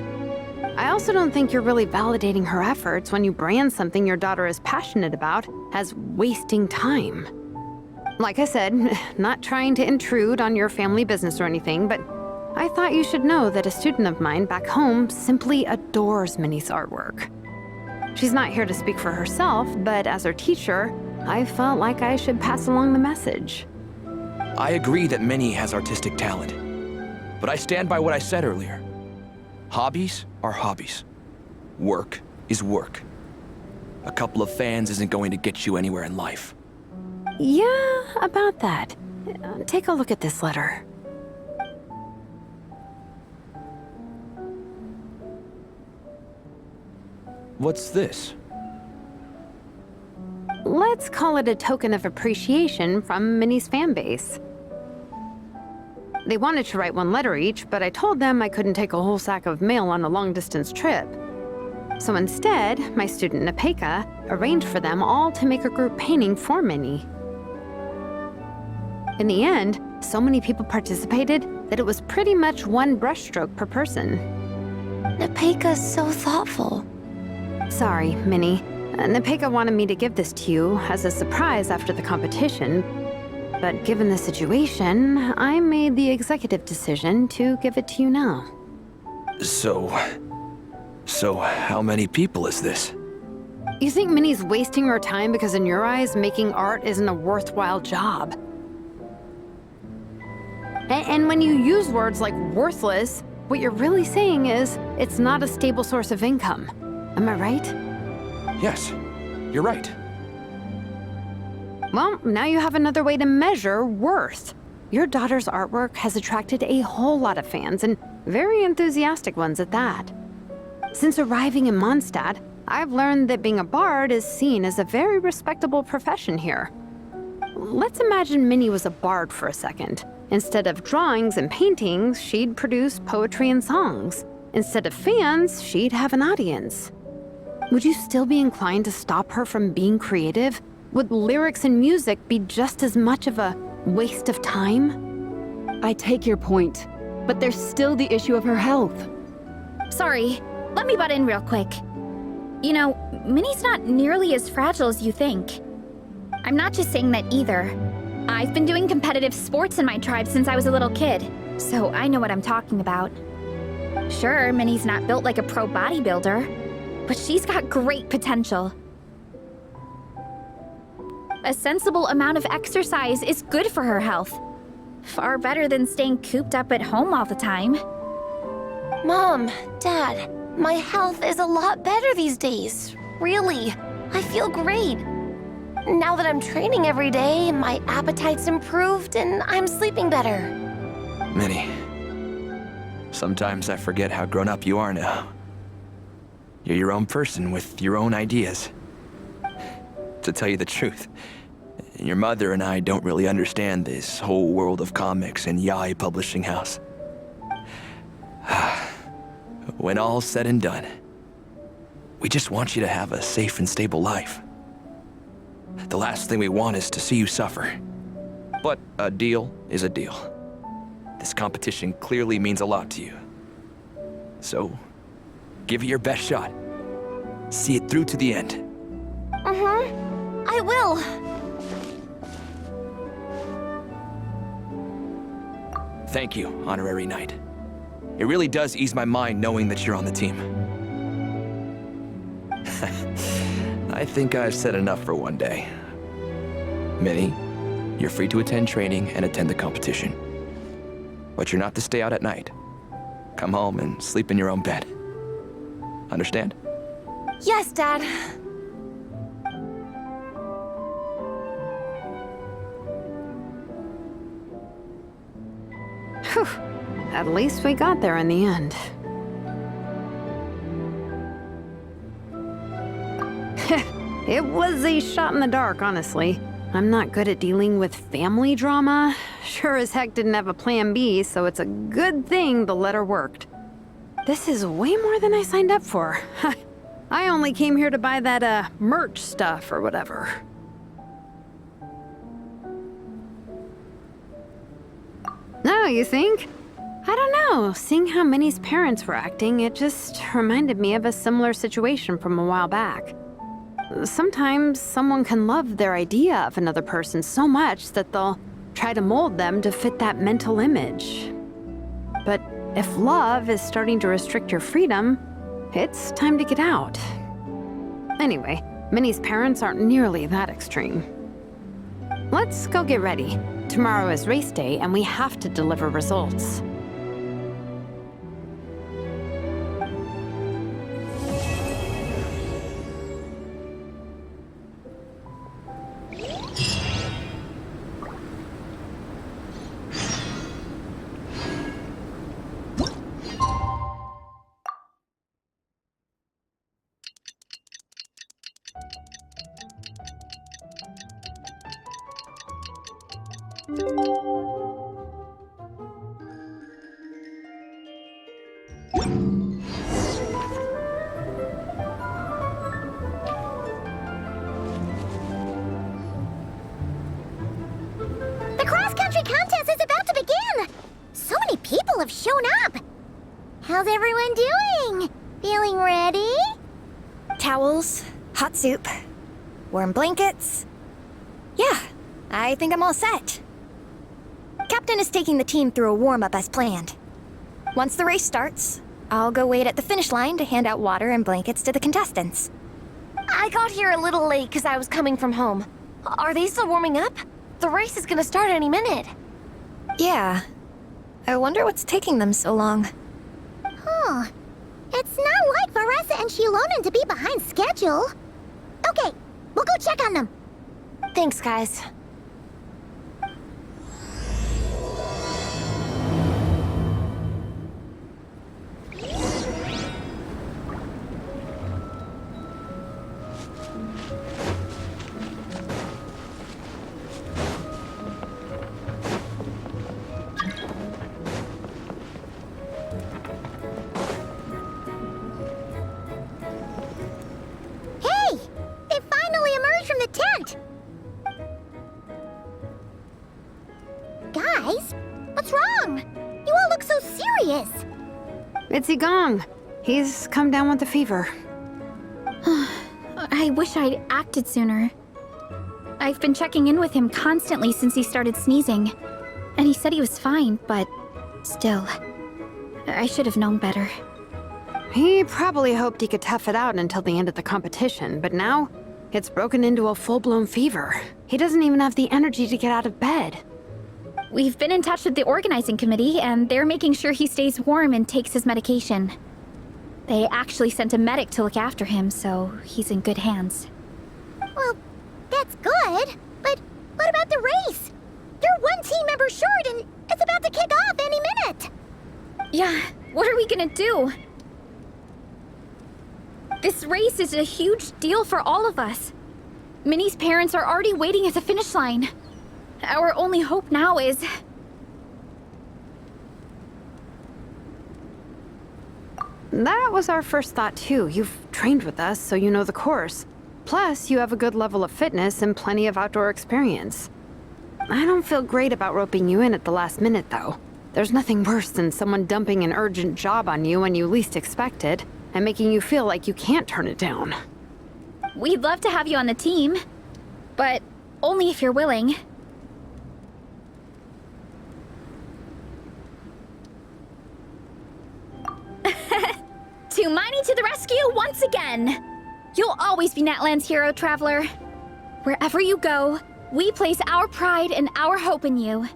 [SPEAKER 7] I also don't think you're really validating her efforts when you brand something your daughter is passionate about as wasting time. Like I said, not trying to intrude on your family business or anything, but I thought you should know that a student of mine back home simply adores Minnie's artwork. She's not here to speak for herself, but as her teacher, I felt like I should pass along the message.
[SPEAKER 16] I agree that Minnie has artistic talent, but I stand by what I said earlier. Hobbies are hobbies. Work is work. A couple of fans isn't going to get you anywhere in life.
[SPEAKER 7] Yeah, about that. Take a look at this letter.
[SPEAKER 16] What's this?
[SPEAKER 7] Let's call it a token of appreciation from Minnie's fan base. They wanted to write one letter each, but I told them I couldn't take a whole sack of mail on a long-distance trip. So instead, my student Nepeka arranged for them all to make a group painting for Minnie. In the end, so many people participated that it was pretty much one brushstroke per person.
[SPEAKER 10] Nepeka's so thoughtful.
[SPEAKER 7] Sorry, Minnie. Nepeka wanted me to give this to you as a surprise after the competition, but given the situation, I made the executive decision to give it to you now.
[SPEAKER 16] So how many people is this?
[SPEAKER 7] You think Minnie's wasting her time because in your eyes, making art isn't a worthwhile job? And when you use words like worthless, what you're really saying is it's not a stable source of income. Am I right?
[SPEAKER 16] Yes, you're right.
[SPEAKER 7] Well, now you have another way to measure worth. Your daughter's artwork has attracted a whole lot of fans, and very enthusiastic ones at that. Since arriving in Mondstadt, I've learned that being a bard is seen as a very respectable profession here. Let's imagine Minnie was a bard for a second. Instead of drawings and paintings, she'd produce poetry and songs. Instead of fans, she'd have an audience. Would you still be inclined to stop her from being creative? Would lyrics and music be just as much of a waste of time?
[SPEAKER 15] I take your point, but there's still the issue of her health.
[SPEAKER 9] Sorry, let me butt in real quick. You know, Minnie's not nearly as fragile as you think. I'm not just saying that either. I've been doing competitive sports in my tribe since I was a little kid, so I know what I'm talking about. Sure, Minnie's not built like a pro bodybuilder, but she's got great potential. A sensible amount of exercise is good for her health. Far better than staying cooped up at home all the time.
[SPEAKER 10] Mom, Dad, my health is a lot better these days. Really, I feel great. Now that I'm training every day, my appetite's improved and I'm sleeping better.
[SPEAKER 16] Minnie, sometimes I forget how grown up you are now. You're your own person with your own ideas. To tell you the truth, your mother and I don't really understand this whole world of comics and yaoi publishing house. When all's said and done, we just want you to have a safe and stable life. The last thing we want is to see you suffer. But a deal is a deal. This competition clearly means a lot to you. So, give it your best shot. See it through to the end.
[SPEAKER 10] I will.
[SPEAKER 16] Thank you, Honorary Knight. It really does ease my mind knowing that you're on the team. I think I've said enough for one day. Minnie, you're free to attend training and attend the competition. But you're not to stay out at night. come home and sleep in your own bed. Understand?
[SPEAKER 10] Yes, Dad.
[SPEAKER 7] Whew. At least we got there in the end. It was a shot in the dark, honestly. I'm not good at dealing with family drama. Sure as heck didn't have a plan B, so it's a good thing the letter worked. This is way more than I signed up for. I only came here to buy that, merch stuff or whatever. No, you think? I don't know. Seeing how Minnie's parents were acting, it just reminded me of a similar situation from a while back. Sometimes someone can love their idea of another person so much that they'll try to mold them to fit that mental image. But if love is starting to restrict your freedom, it's time to get out. Anyway, Minnie's parents aren't nearly that extreme. Let's go get ready. Tomorrow is race day and we have to deliver results.
[SPEAKER 1] The cross-country contest is about to begin! So many people have shown up! How's everyone doing? Feeling ready?
[SPEAKER 6] Towels, hot soup, warm blankets. Yeah, I think I'm all set. Captain is taking the team through a warm-up as planned. Once the race starts, I'll go wait at the finish line to hand out water and blankets to the contestants.
[SPEAKER 10] I got here a little late because I was coming from home. Are they still warming up? The race is gonna start any minute.
[SPEAKER 6] Yeah. I wonder what's taking them so long.
[SPEAKER 1] Huh. It's not like Veressa and Shilonen to be behind schedule. Okay, we'll go check on them.
[SPEAKER 10] Thanks, guys.
[SPEAKER 1] Hey! They finally emerged from the tent! Guys, what's wrong? You all look so serious.
[SPEAKER 7] It's Gong. He's come down with the fever.
[SPEAKER 9] I wish I'd acted sooner. I've been checking in with him constantly since he started sneezing. And he said he was fine, but still. I should have known better.
[SPEAKER 7] He probably hoped he could tough it out until the end of the competition, but now it's broken into a full-blown fever. He doesn't even have the energy to get out of bed.
[SPEAKER 9] We've been in touch with the organizing committee, and they're making sure he stays warm and takes his medication. They actually sent a medic to look after him, so he's in good hands.
[SPEAKER 1] Well, that's good, but what about the race? You're one team member short and it's about to kick off any minute.
[SPEAKER 9] Yeah, what are we gonna do? This race is a huge deal for all of us. Minnie's parents are already waiting at the finish line. Our only hope now is...
[SPEAKER 7] That was our first thought too. You've trained with us, so you know the course. Plus, you have a good level of fitness and plenty of outdoor experience. I don't feel great about roping you in at the last minute, though. There's nothing worse than someone dumping an urgent job on you when you least expect it, and making you feel like you can't turn it down.
[SPEAKER 9] We'd love to have you on the team, but only if you're willing. To MINNIE to the rescue once again! You'll always be Natlan's hero, Traveler. Wherever you go, we place our pride and our hope in you.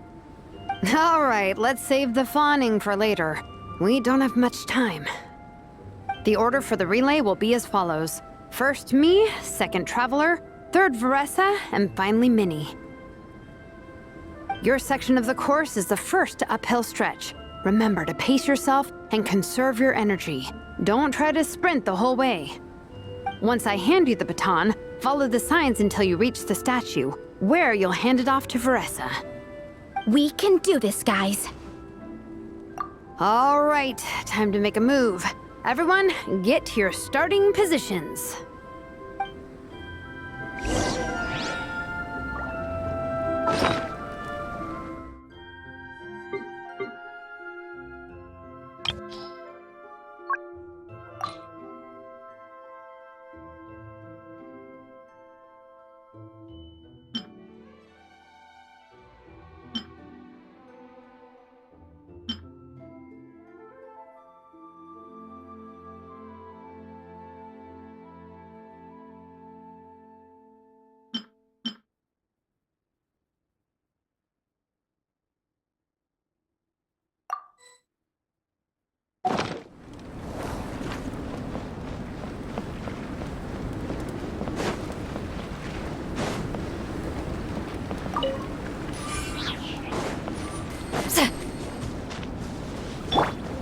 [SPEAKER 7] All right, let's save the fawning for later. We don't have much time. The order for the relay will be as follows. First me, second Traveler, third Veressa, and finally Minnie. Your section of the course is the first uphill stretch. Remember to pace yourself and conserve your energy. Don't try to sprint the whole way. Once I hand you the baton, follow the signs until you reach the statue, where you'll hand it off to Veressa.
[SPEAKER 9] We can do this, guys.
[SPEAKER 7] All right, time to make a move. Everyone, get to your starting positions.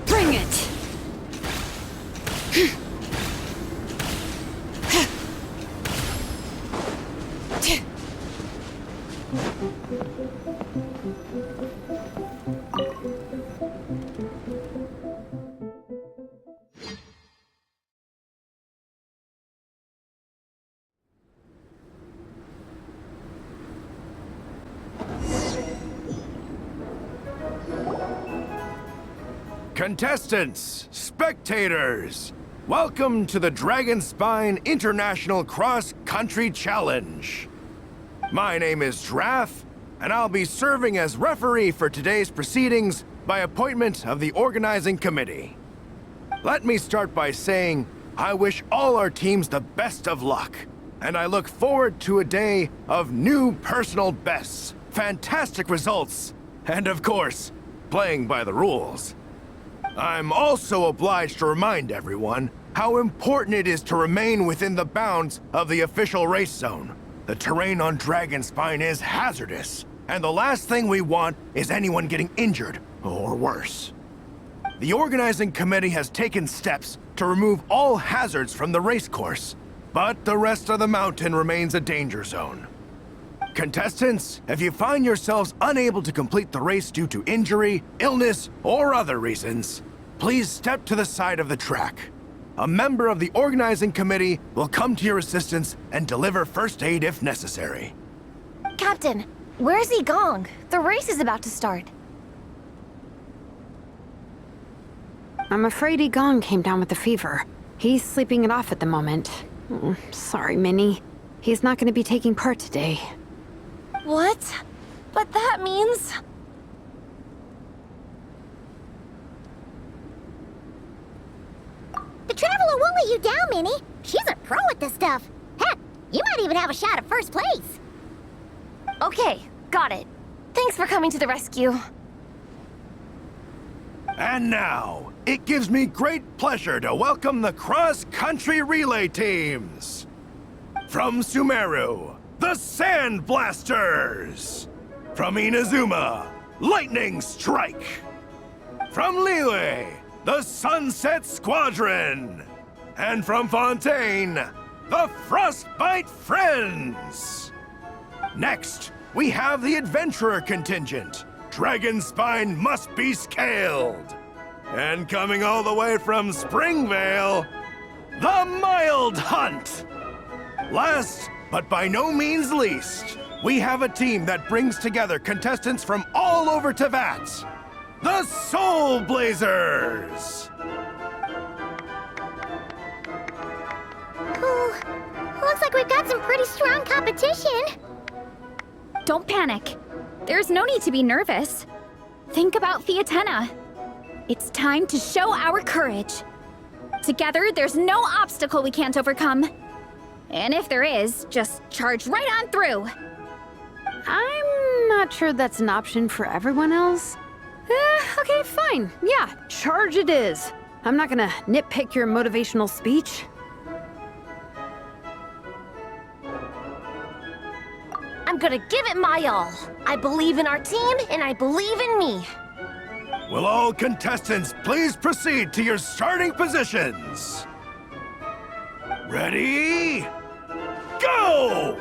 [SPEAKER 8] Bring it!
[SPEAKER 4] Contestants, spectators, welcome to the Dragonspine International Cross Country Challenge. My name is Draff, and I'll be serving as referee for today's proceedings by appointment of the organizing committee. Let me start by saying I wish all our teams the best of luck, and I look forward to a day of new personal bests, fantastic results, and of course, playing by the rules. I'm also obliged to remind everyone how important it is to remain within the bounds of the official race zone. The terrain on Dragonspine is hazardous, and the last thing we want is anyone getting injured, or worse. The organizing committee has taken steps to remove all hazards from the race course, but the rest of the mountain remains a danger zone. Contestants, if you find yourselves unable to complete the race due to injury, illness, or other reasons, please step to the side of the track. A member of the organizing committee will come to your assistance and deliver first aid if necessary.
[SPEAKER 10] Captain, where's Gong? The race is about to start.
[SPEAKER 7] I'm afraid Gong came down with a fever. He's sleeping it off at the moment. Sorry, Minnie. He's not going to be taking part today.
[SPEAKER 10] What? But that means...
[SPEAKER 1] The Traveler won't let you down, Minnie. She's a pro at this stuff. Heck, you might even have a shot at first place.
[SPEAKER 10] Okay, got it. Thanks for coming to the rescue.
[SPEAKER 4] And now, it gives me great pleasure to welcome the cross-country relay teams. From Sumeru, the Sand Blasters. From Inazuma, Lightning Strike. From Liyue, the Sunset Squadron. And from Fontaine, the Frostbite Friends. Next, we have the Adventurer contingent. Dragonspine must be scaled. And coming all the way from Springvale, the Mild Hunt. Last, but by no means least, we have a team that brings together contestants from all over Teyvat. The Soulblazers!
[SPEAKER 1] Ooh, looks like we've got some pretty strong competition.
[SPEAKER 9] Don't panic. There's no need to be nervous. Think about Fiatenna. It's time to show our courage. Together, there's no obstacle we can't overcome. And if there is, just charge right on through.
[SPEAKER 7] I'm not sure that's an option for everyone else. Okay, fine. Yeah, charge it is. I'm not gonna nitpick your motivational speech.
[SPEAKER 10] I'm gonna give it my all. I believe in our team, and I believe in me.
[SPEAKER 4] Will all contestants please proceed to your starting positions? Ready? Go!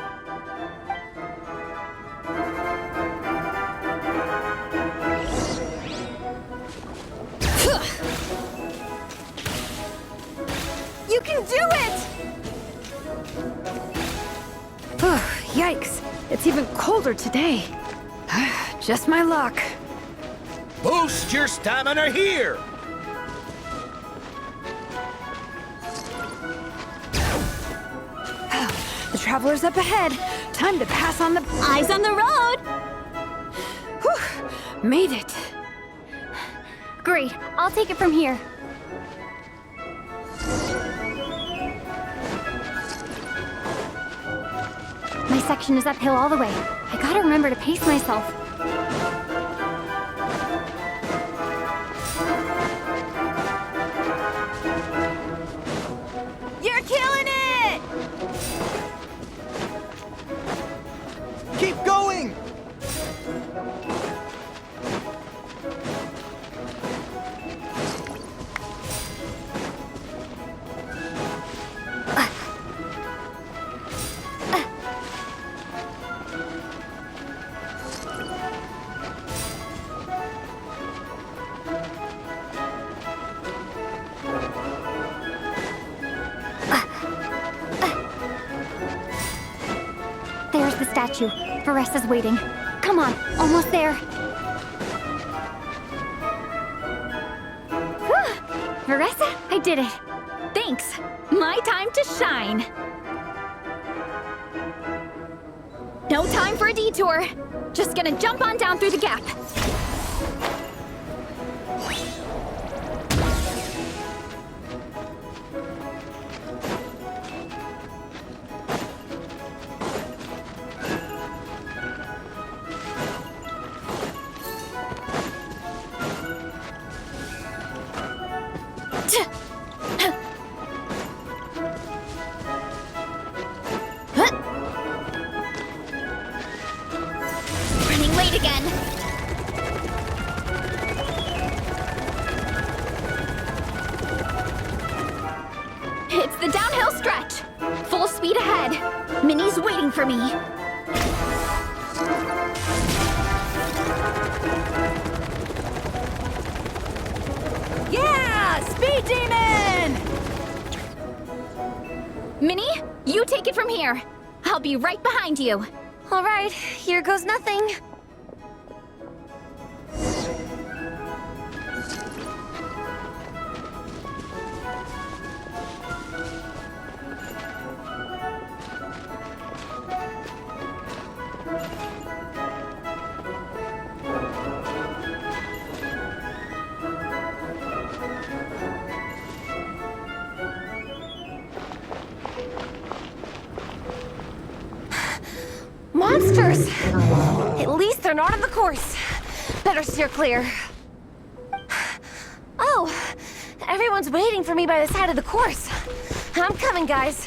[SPEAKER 9] You can do it!
[SPEAKER 7] Yikes, it's even colder today. Just my luck.
[SPEAKER 17] Boost your stamina here!
[SPEAKER 7] The traveler's up ahead. Time to pass on the...
[SPEAKER 9] Eyes on the road!
[SPEAKER 7] Whew, made it.
[SPEAKER 3] Great, I'll take it from here. My section is uphill all the way. I gotta remember to pace myself.
[SPEAKER 9] You're killing it!
[SPEAKER 17] Keep going!
[SPEAKER 3] There's the statue. Varesa's waiting. Come on, almost there. Varesa, I did it.
[SPEAKER 9] Thanks. My time to shine. No time for a detour. Just gonna jump on down through the gap. Running late again. It's the downhill stretch. Full speed ahead. Minnie's waiting for me. Yeah! Speed Demon! Minnie, you take it from here. I'll be right behind you.
[SPEAKER 10] All right, here goes nothing. Monsters! At least they're not on the course. Better steer clear. Oh, everyone's waiting for me by the side of the course. I'm coming, guys.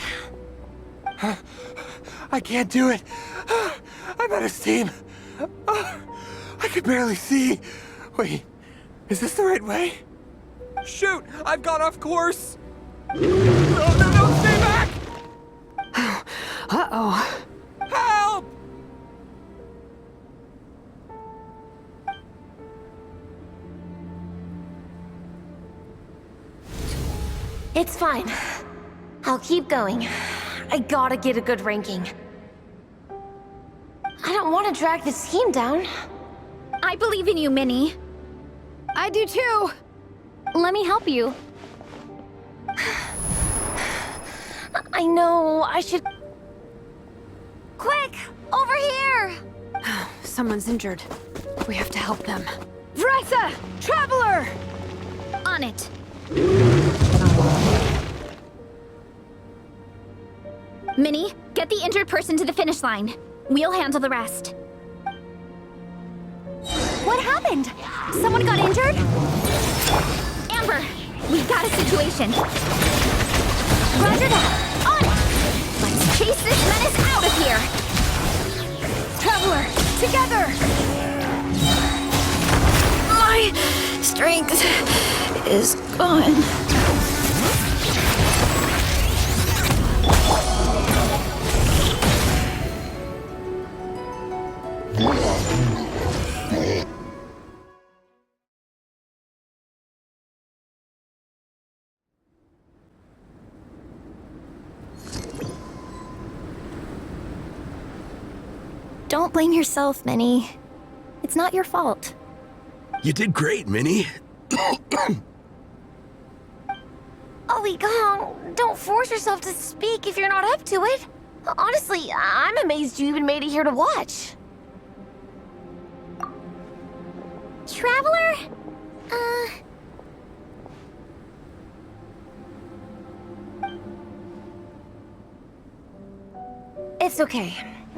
[SPEAKER 17] I can't do it. I'm out of steam. I can barely see. Wait, is this the right way? Shoot! I've gone off course! No, stay back!
[SPEAKER 7] Uh-oh.
[SPEAKER 17] Help!
[SPEAKER 10] It's fine. I'll keep going. I gotta get a good ranking. I don't want to drag this team down.
[SPEAKER 9] I believe in you, Minnie.
[SPEAKER 3] I do too. Let me help you.
[SPEAKER 10] I know, I should... Quick! Over here!
[SPEAKER 7] Someone's injured. We have to help them.
[SPEAKER 9] Varesa! Traveler! On it. Minnie, get the injured person to the finish line. We'll handle the rest.
[SPEAKER 3] What happened? Someone got injured?
[SPEAKER 9] We got a situation. Roger that. On it. Let's chase this menace out of here.
[SPEAKER 8] Traveler, together! My strength is gone.
[SPEAKER 6] Don't blame yourself, Minnie. It's not your fault.
[SPEAKER 5] You did great, Minnie.
[SPEAKER 10] Ollie Gong, don't force yourself to speak if you're not up to it. Honestly, I'm amazed you even made it here to watch.
[SPEAKER 1] Traveler?
[SPEAKER 10] It's okay.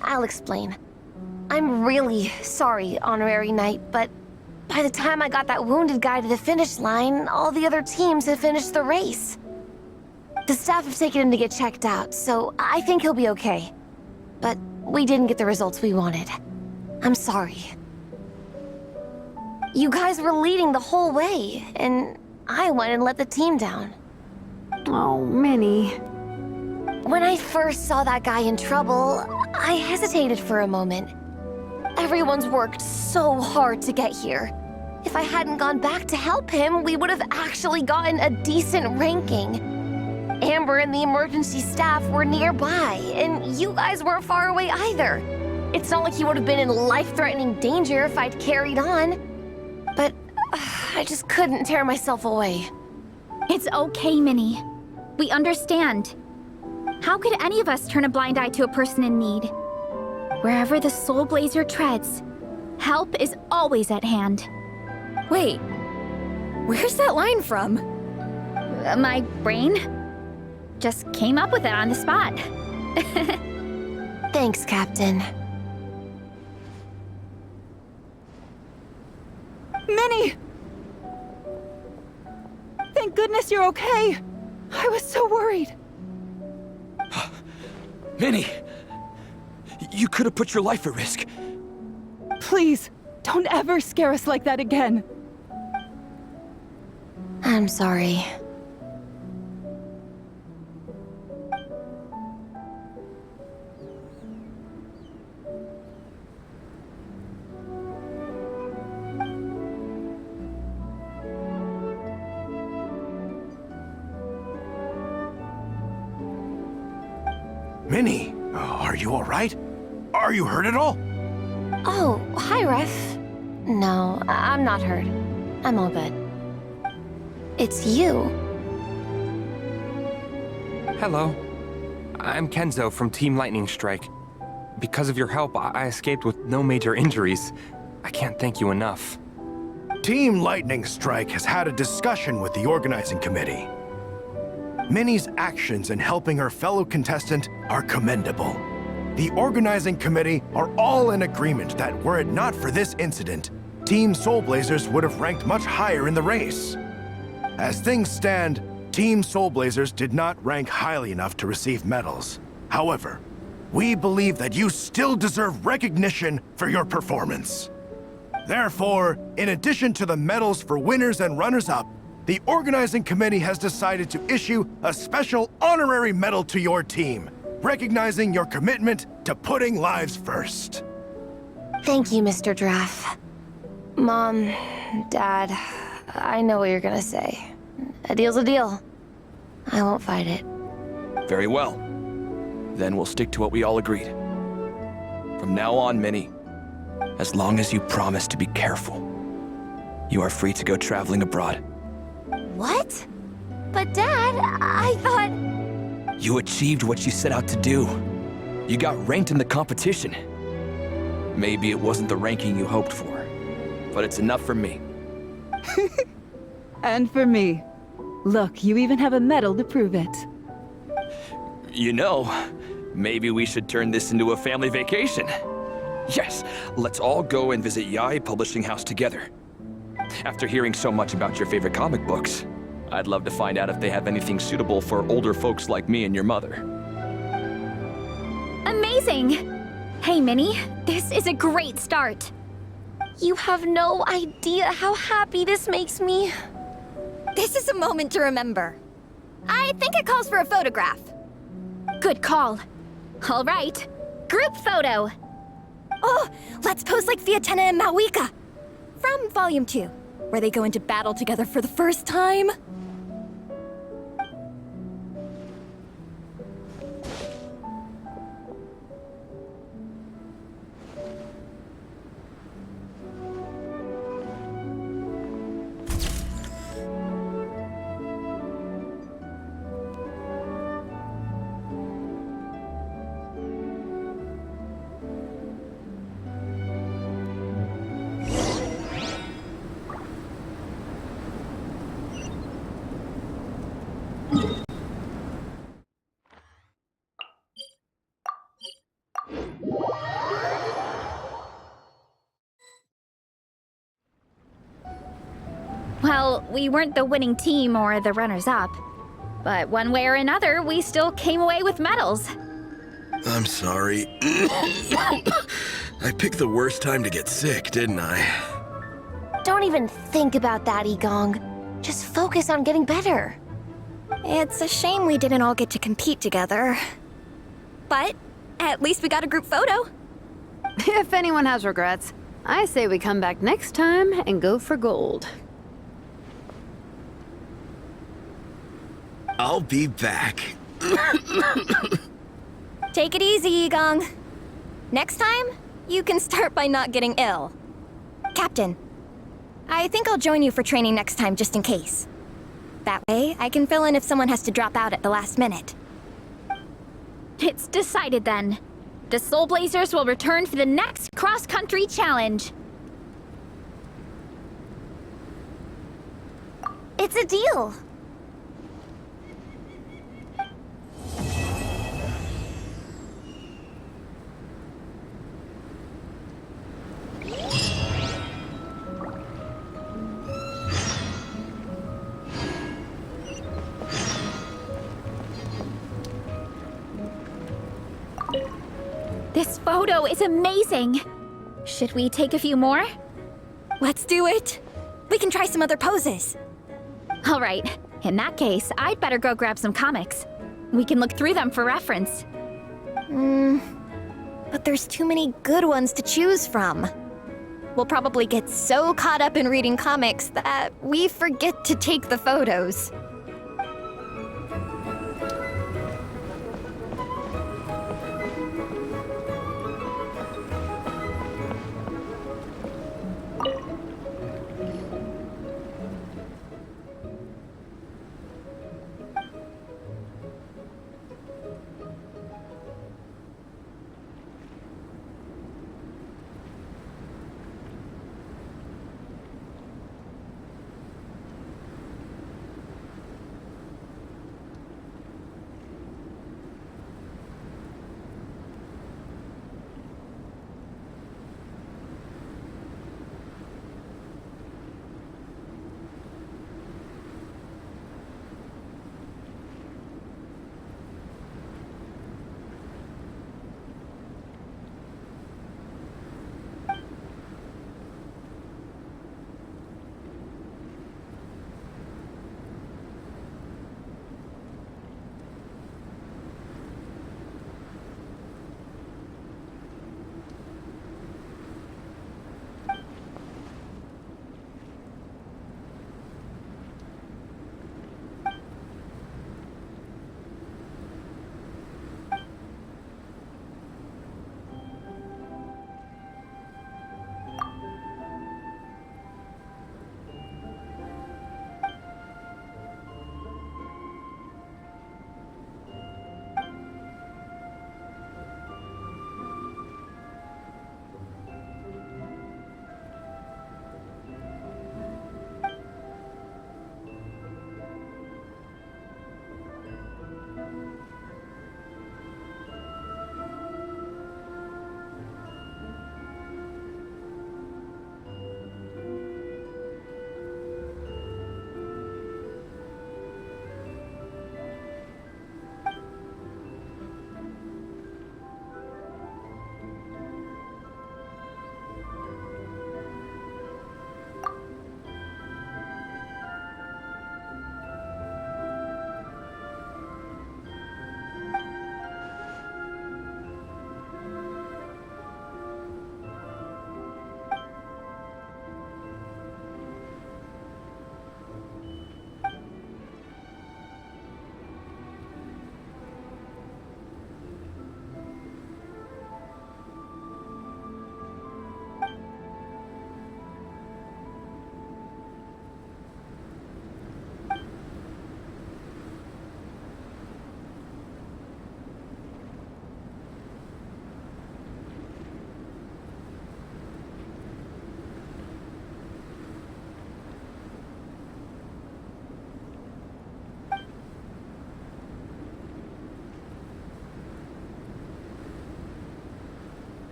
[SPEAKER 10] I'll explain. I'm really sorry, Honorary Knight, but by the time I got that wounded guy to the finish line, all the other teams have finished the race. The staff have taken him to get checked out, so I think he'll be okay. But we didn't get the results we wanted. I'm sorry. You guys were leading the whole way, and I went and let the team down.
[SPEAKER 7] Oh, Minnie.
[SPEAKER 10] When I first saw that guy in trouble, I hesitated for a moment. Everyone's worked so hard to get here. If I hadn't gone back to help him, we would have actually gotten a decent ranking. Amber and the emergency staff were nearby, and you guys weren't far away either. It's not like he would have been in life-threatening danger if I'd carried on. But I just couldn't tear myself away.
[SPEAKER 9] It's okay, Minnie. We understand. How could any of us turn a blind eye to a person in need? Wherever the Soulblazer treads, help is always at hand.
[SPEAKER 6] Wait, where's that line from?
[SPEAKER 9] My brain just came up with it on the spot.
[SPEAKER 10] Thanks, Captain.
[SPEAKER 15] Minnie! Thank goodness you're okay. I was so worried.
[SPEAKER 16] Minnie! You could have put your life at risk.
[SPEAKER 15] Please, don't ever scare us like that again.
[SPEAKER 10] I'm sorry.
[SPEAKER 17] Minnie, are you all right? Are you hurt at all?
[SPEAKER 10] Oh, hi, Ref. No, I'm not hurt. I'm all good. It's you.
[SPEAKER 18] Hello. I'm Kenzo from Team Lightning Strike. Because of your help, I escaped with no major injuries. I can't thank you enough.
[SPEAKER 17] Team Lightning Strike has had a discussion with the organizing committee. Minnie's actions in helping her fellow contestant are commendable. The organizing committee are all in agreement that were it not for this incident, Team Soulblazers would have ranked much higher in the race. As things stand, Team Soulblazers did not rank highly enough to receive medals. However, we believe that you still deserve recognition for your performance. Therefore, in addition to the medals for winners and runners-up, the organizing committee has decided to issue a special honorary medal to your team, recognizing your commitment to putting lives first.
[SPEAKER 10] Thank you, Mr. Draff. Mom, Dad, I know what you're gonna say. A deal's a deal. I won't fight it.
[SPEAKER 16] Very well. Then we'll stick to what we all agreed. From now on, Minnie, as long as you promise to be careful, you are free to go traveling abroad.
[SPEAKER 10] What? But Dad, I thought...
[SPEAKER 16] You achieved what you set out to do. You got ranked in the competition. Maybe it wasn't the ranking you hoped for, but it's enough for me.
[SPEAKER 15] And for me. Look, you even have a medal to prove it.
[SPEAKER 16] You know, maybe we should turn this into a family vacation. Yes, let's all go and visit Yae Publishing House together. After hearing so much about your favorite comic books, I'd love to find out if they have anything suitable for older folks like me and your mother.
[SPEAKER 9] Amazing! Hey, Minnie, this is a great start.
[SPEAKER 10] You have no idea how happy this makes me.
[SPEAKER 6] This is a moment to remember. I think it calls for a photograph.
[SPEAKER 9] Good call. All right, group photo.
[SPEAKER 6] Oh, let's pose like Fiatena and Mawika. From Volume 2, where they go into battle together for the first time.
[SPEAKER 9] Well, we weren't the winning team or the runners-up. But one way or another, we still came away with medals.
[SPEAKER 5] I'm sorry. I picked the worst time to get sick, didn't I?
[SPEAKER 10] Don't even think about that, Igong. Just focus on getting better.
[SPEAKER 6] It's a shame we didn't all get to compete together. But at least we got a group photo.
[SPEAKER 7] If anyone has regrets, I say we come back next time and go for gold.
[SPEAKER 5] I'll be back.
[SPEAKER 6] Take it easy, Igong. Next time, you can start by not getting ill. Captain, I think I'll join you for training next time just in case. That way, I can fill in if someone has to drop out at the last minute.
[SPEAKER 9] It's decided then. The Soulblazers will return for the next cross-country challenge.
[SPEAKER 10] It's a deal.
[SPEAKER 9] This photo is amazing. Should we take a few more?
[SPEAKER 6] Let's do it. We can try some other poses.
[SPEAKER 9] All right. In that case, I'd better go grab some comics. We can look through them for reference.
[SPEAKER 6] But there's too many good ones to choose from. We'll probably get so caught up in reading comics that we forget to take the photos.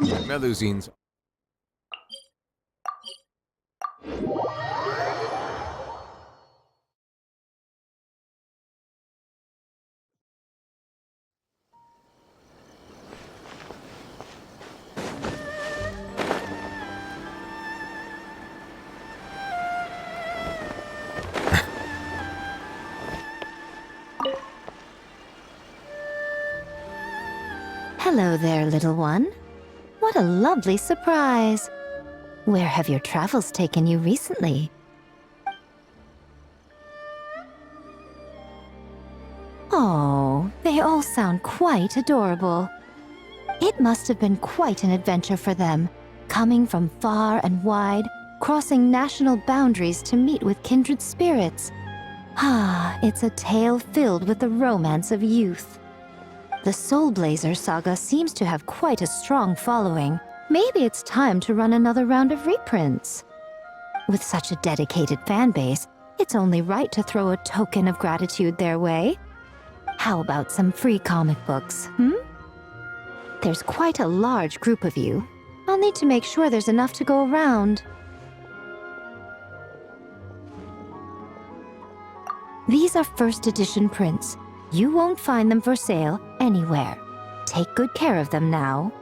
[SPEAKER 18] Melusines.
[SPEAKER 3] Hello there, little one. What a lovely surprise. Where have your travels taken you recently? Oh, they all sound quite adorable. It must have been quite an adventure for them, coming from far and wide, crossing national boundaries to meet with kindred spirits. Ah, it's a tale filled with the romance of youth. The Soulblazers saga seems to have quite a strong following. Maybe it's time to run another round of reprints. With such a dedicated fan base, it's only right to throw a token of gratitude their way. How about some free comic books, There's quite a large group of you. I'll need to make sure there's enough to go around. These are first edition prints. You won't find them for sale anywhere. Take good care of them now.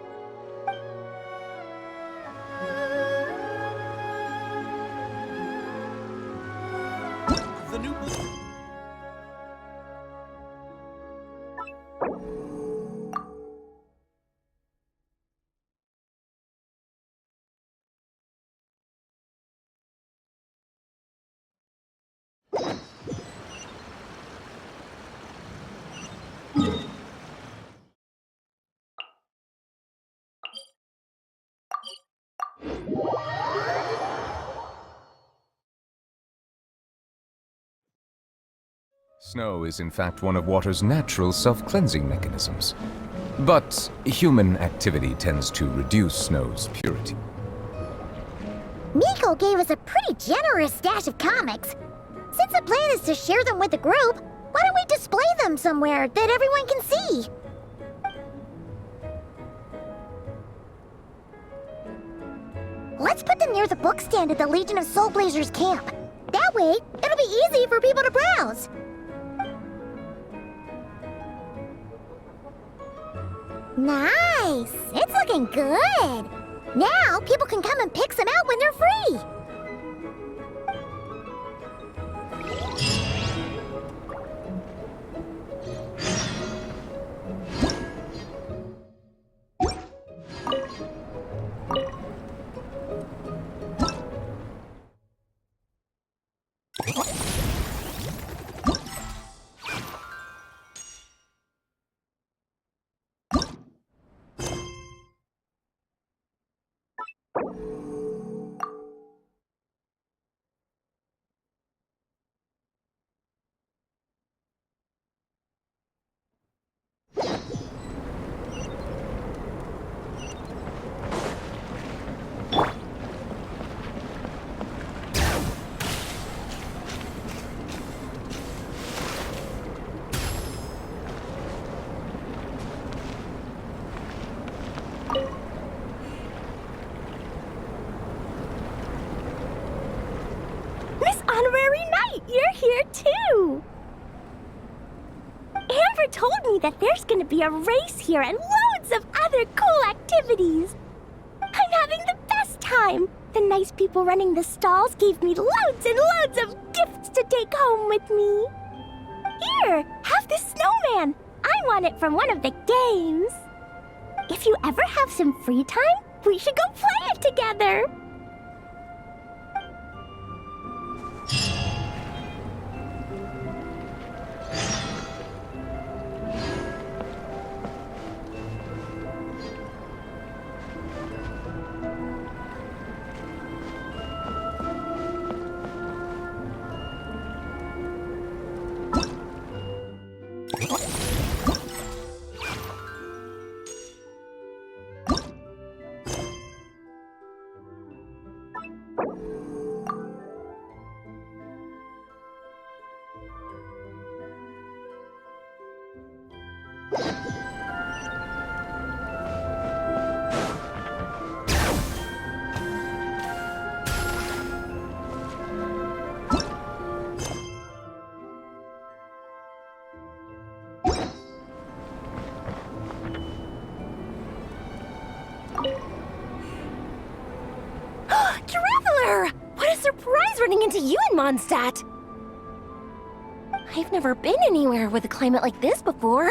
[SPEAKER 18] Snow is in fact one of water's natural self-cleansing mechanisms. But human activity tends to reduce snow's purity.
[SPEAKER 1] Miko gave us a pretty generous stash of comics. Since the plan is to share them with the group, why don't we display them somewhere that everyone can see? Let's put them near the book stand at the Legion of Soulblazers camp. That way, it'll be easy for people to browse. Nice! It's looking good! Now, people can come and pick some out when they're free!
[SPEAKER 19] You're here too! Amber told me that there's gonna be a race here and loads of other cool activities. I'm having the best time. The nice people running the stalls gave me loads and loads of gifts to take home with me. Here, have this snowman. I won it from one of the games. If you ever have some free time, we should go play it together.
[SPEAKER 10] running into you in Mondstadt. I've never been anywhere with a climate like this before.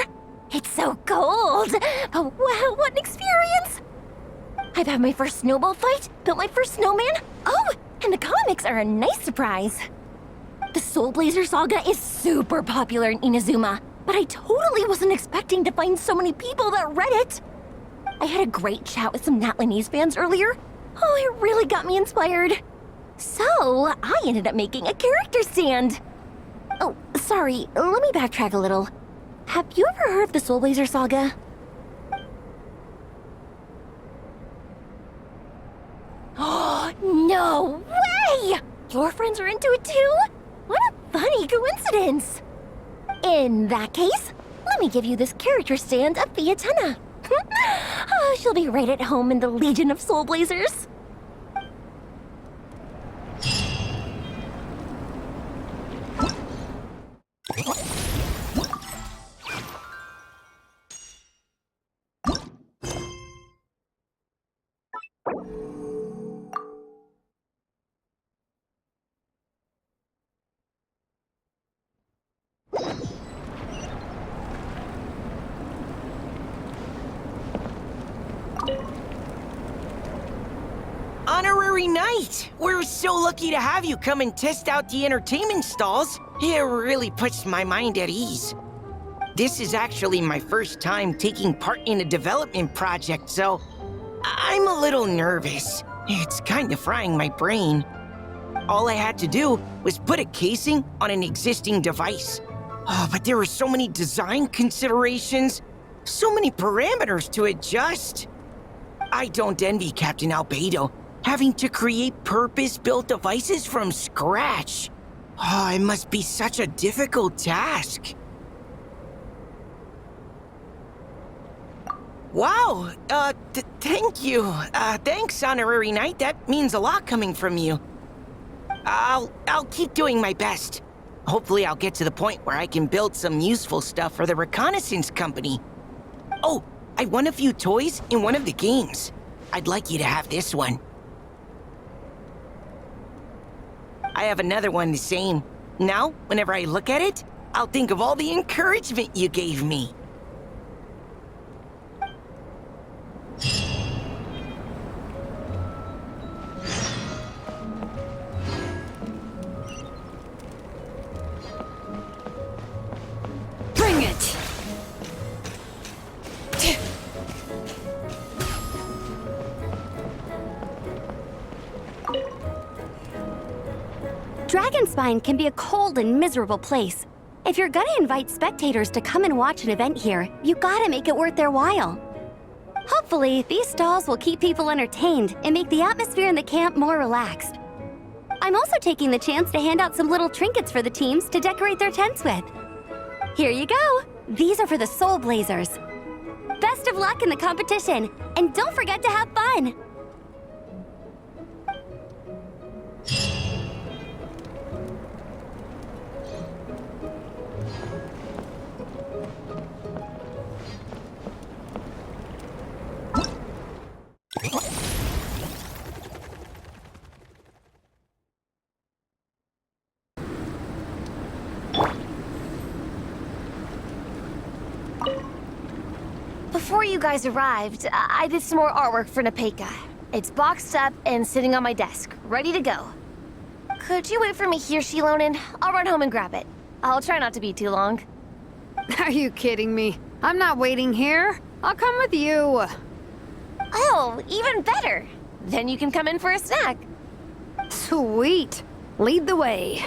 [SPEAKER 10] It's so cold. But wow, what an experience! I've had my first snowball fight, built my first snowman. Oh, and the comics are a nice surprise. The Soulblazer saga is super popular in Inazuma, but I totally wasn't expecting to find so many people that read it. I had a great chat with some Natlanese fans earlier. Oh, it really got me inspired. So, I ended up making a character stand. Oh, sorry, let me backtrack a little. Have you ever heard of the Soulblazer saga? Oh, no way! Your friends are into it too? What a funny coincidence! In that case, let me give you this character stand of Fiatena. Oh, she'll be right at home in the Legion of Soulblazers.
[SPEAKER 20] Honorary Knight! We're so lucky to have you come and test out the entertainment stalls. It really puts my mind at ease. This is actually my first time taking part in a development project, so I'm a little nervous. It's kind of frying my brain. All I had to do was put a casing on an existing device. Oh, but there were so many design considerations, so many parameters to adjust. I don't envy Captain Albedo, having to create purpose-built devices from scratch. Oh, it must be such a difficult task. Wow, thank you. Thanks, Honorary Knight. That means a lot coming from you. I'll keep doing my best. Hopefully I'll get to the point where I can build some useful stuff for the reconnaissance company. Oh, I won a few toys in one of the games. I'd like you to have this one. I have another one the same. Now, whenever I look at it, I'll think of all the encouragement you gave me.
[SPEAKER 3] Bring it! Dragonspine can be a cold and miserable place. If you're gonna invite spectators to come and watch an event here, you gotta make it worth their while. Hopefully, these stalls will keep people entertained and make the atmosphere in the camp more relaxed. I'm also taking the chance to hand out some little trinkets for the teams to decorate their tents with. Here you go! These are for the Soulblazers. Best of luck in the competition, and don't forget to have fun!
[SPEAKER 10] Before you guys arrived, I did some more artwork for Nepeka. It's boxed up and sitting on my desk, ready to go. Could you wait for me here, Shilonen? I'll run home and grab it. I'll try not to be too long.
[SPEAKER 7] Are you kidding me? I'm not waiting here. I'll come with you.
[SPEAKER 10] Oh, even better. Then you can come in for a snack.
[SPEAKER 7] Sweet. Lead the way.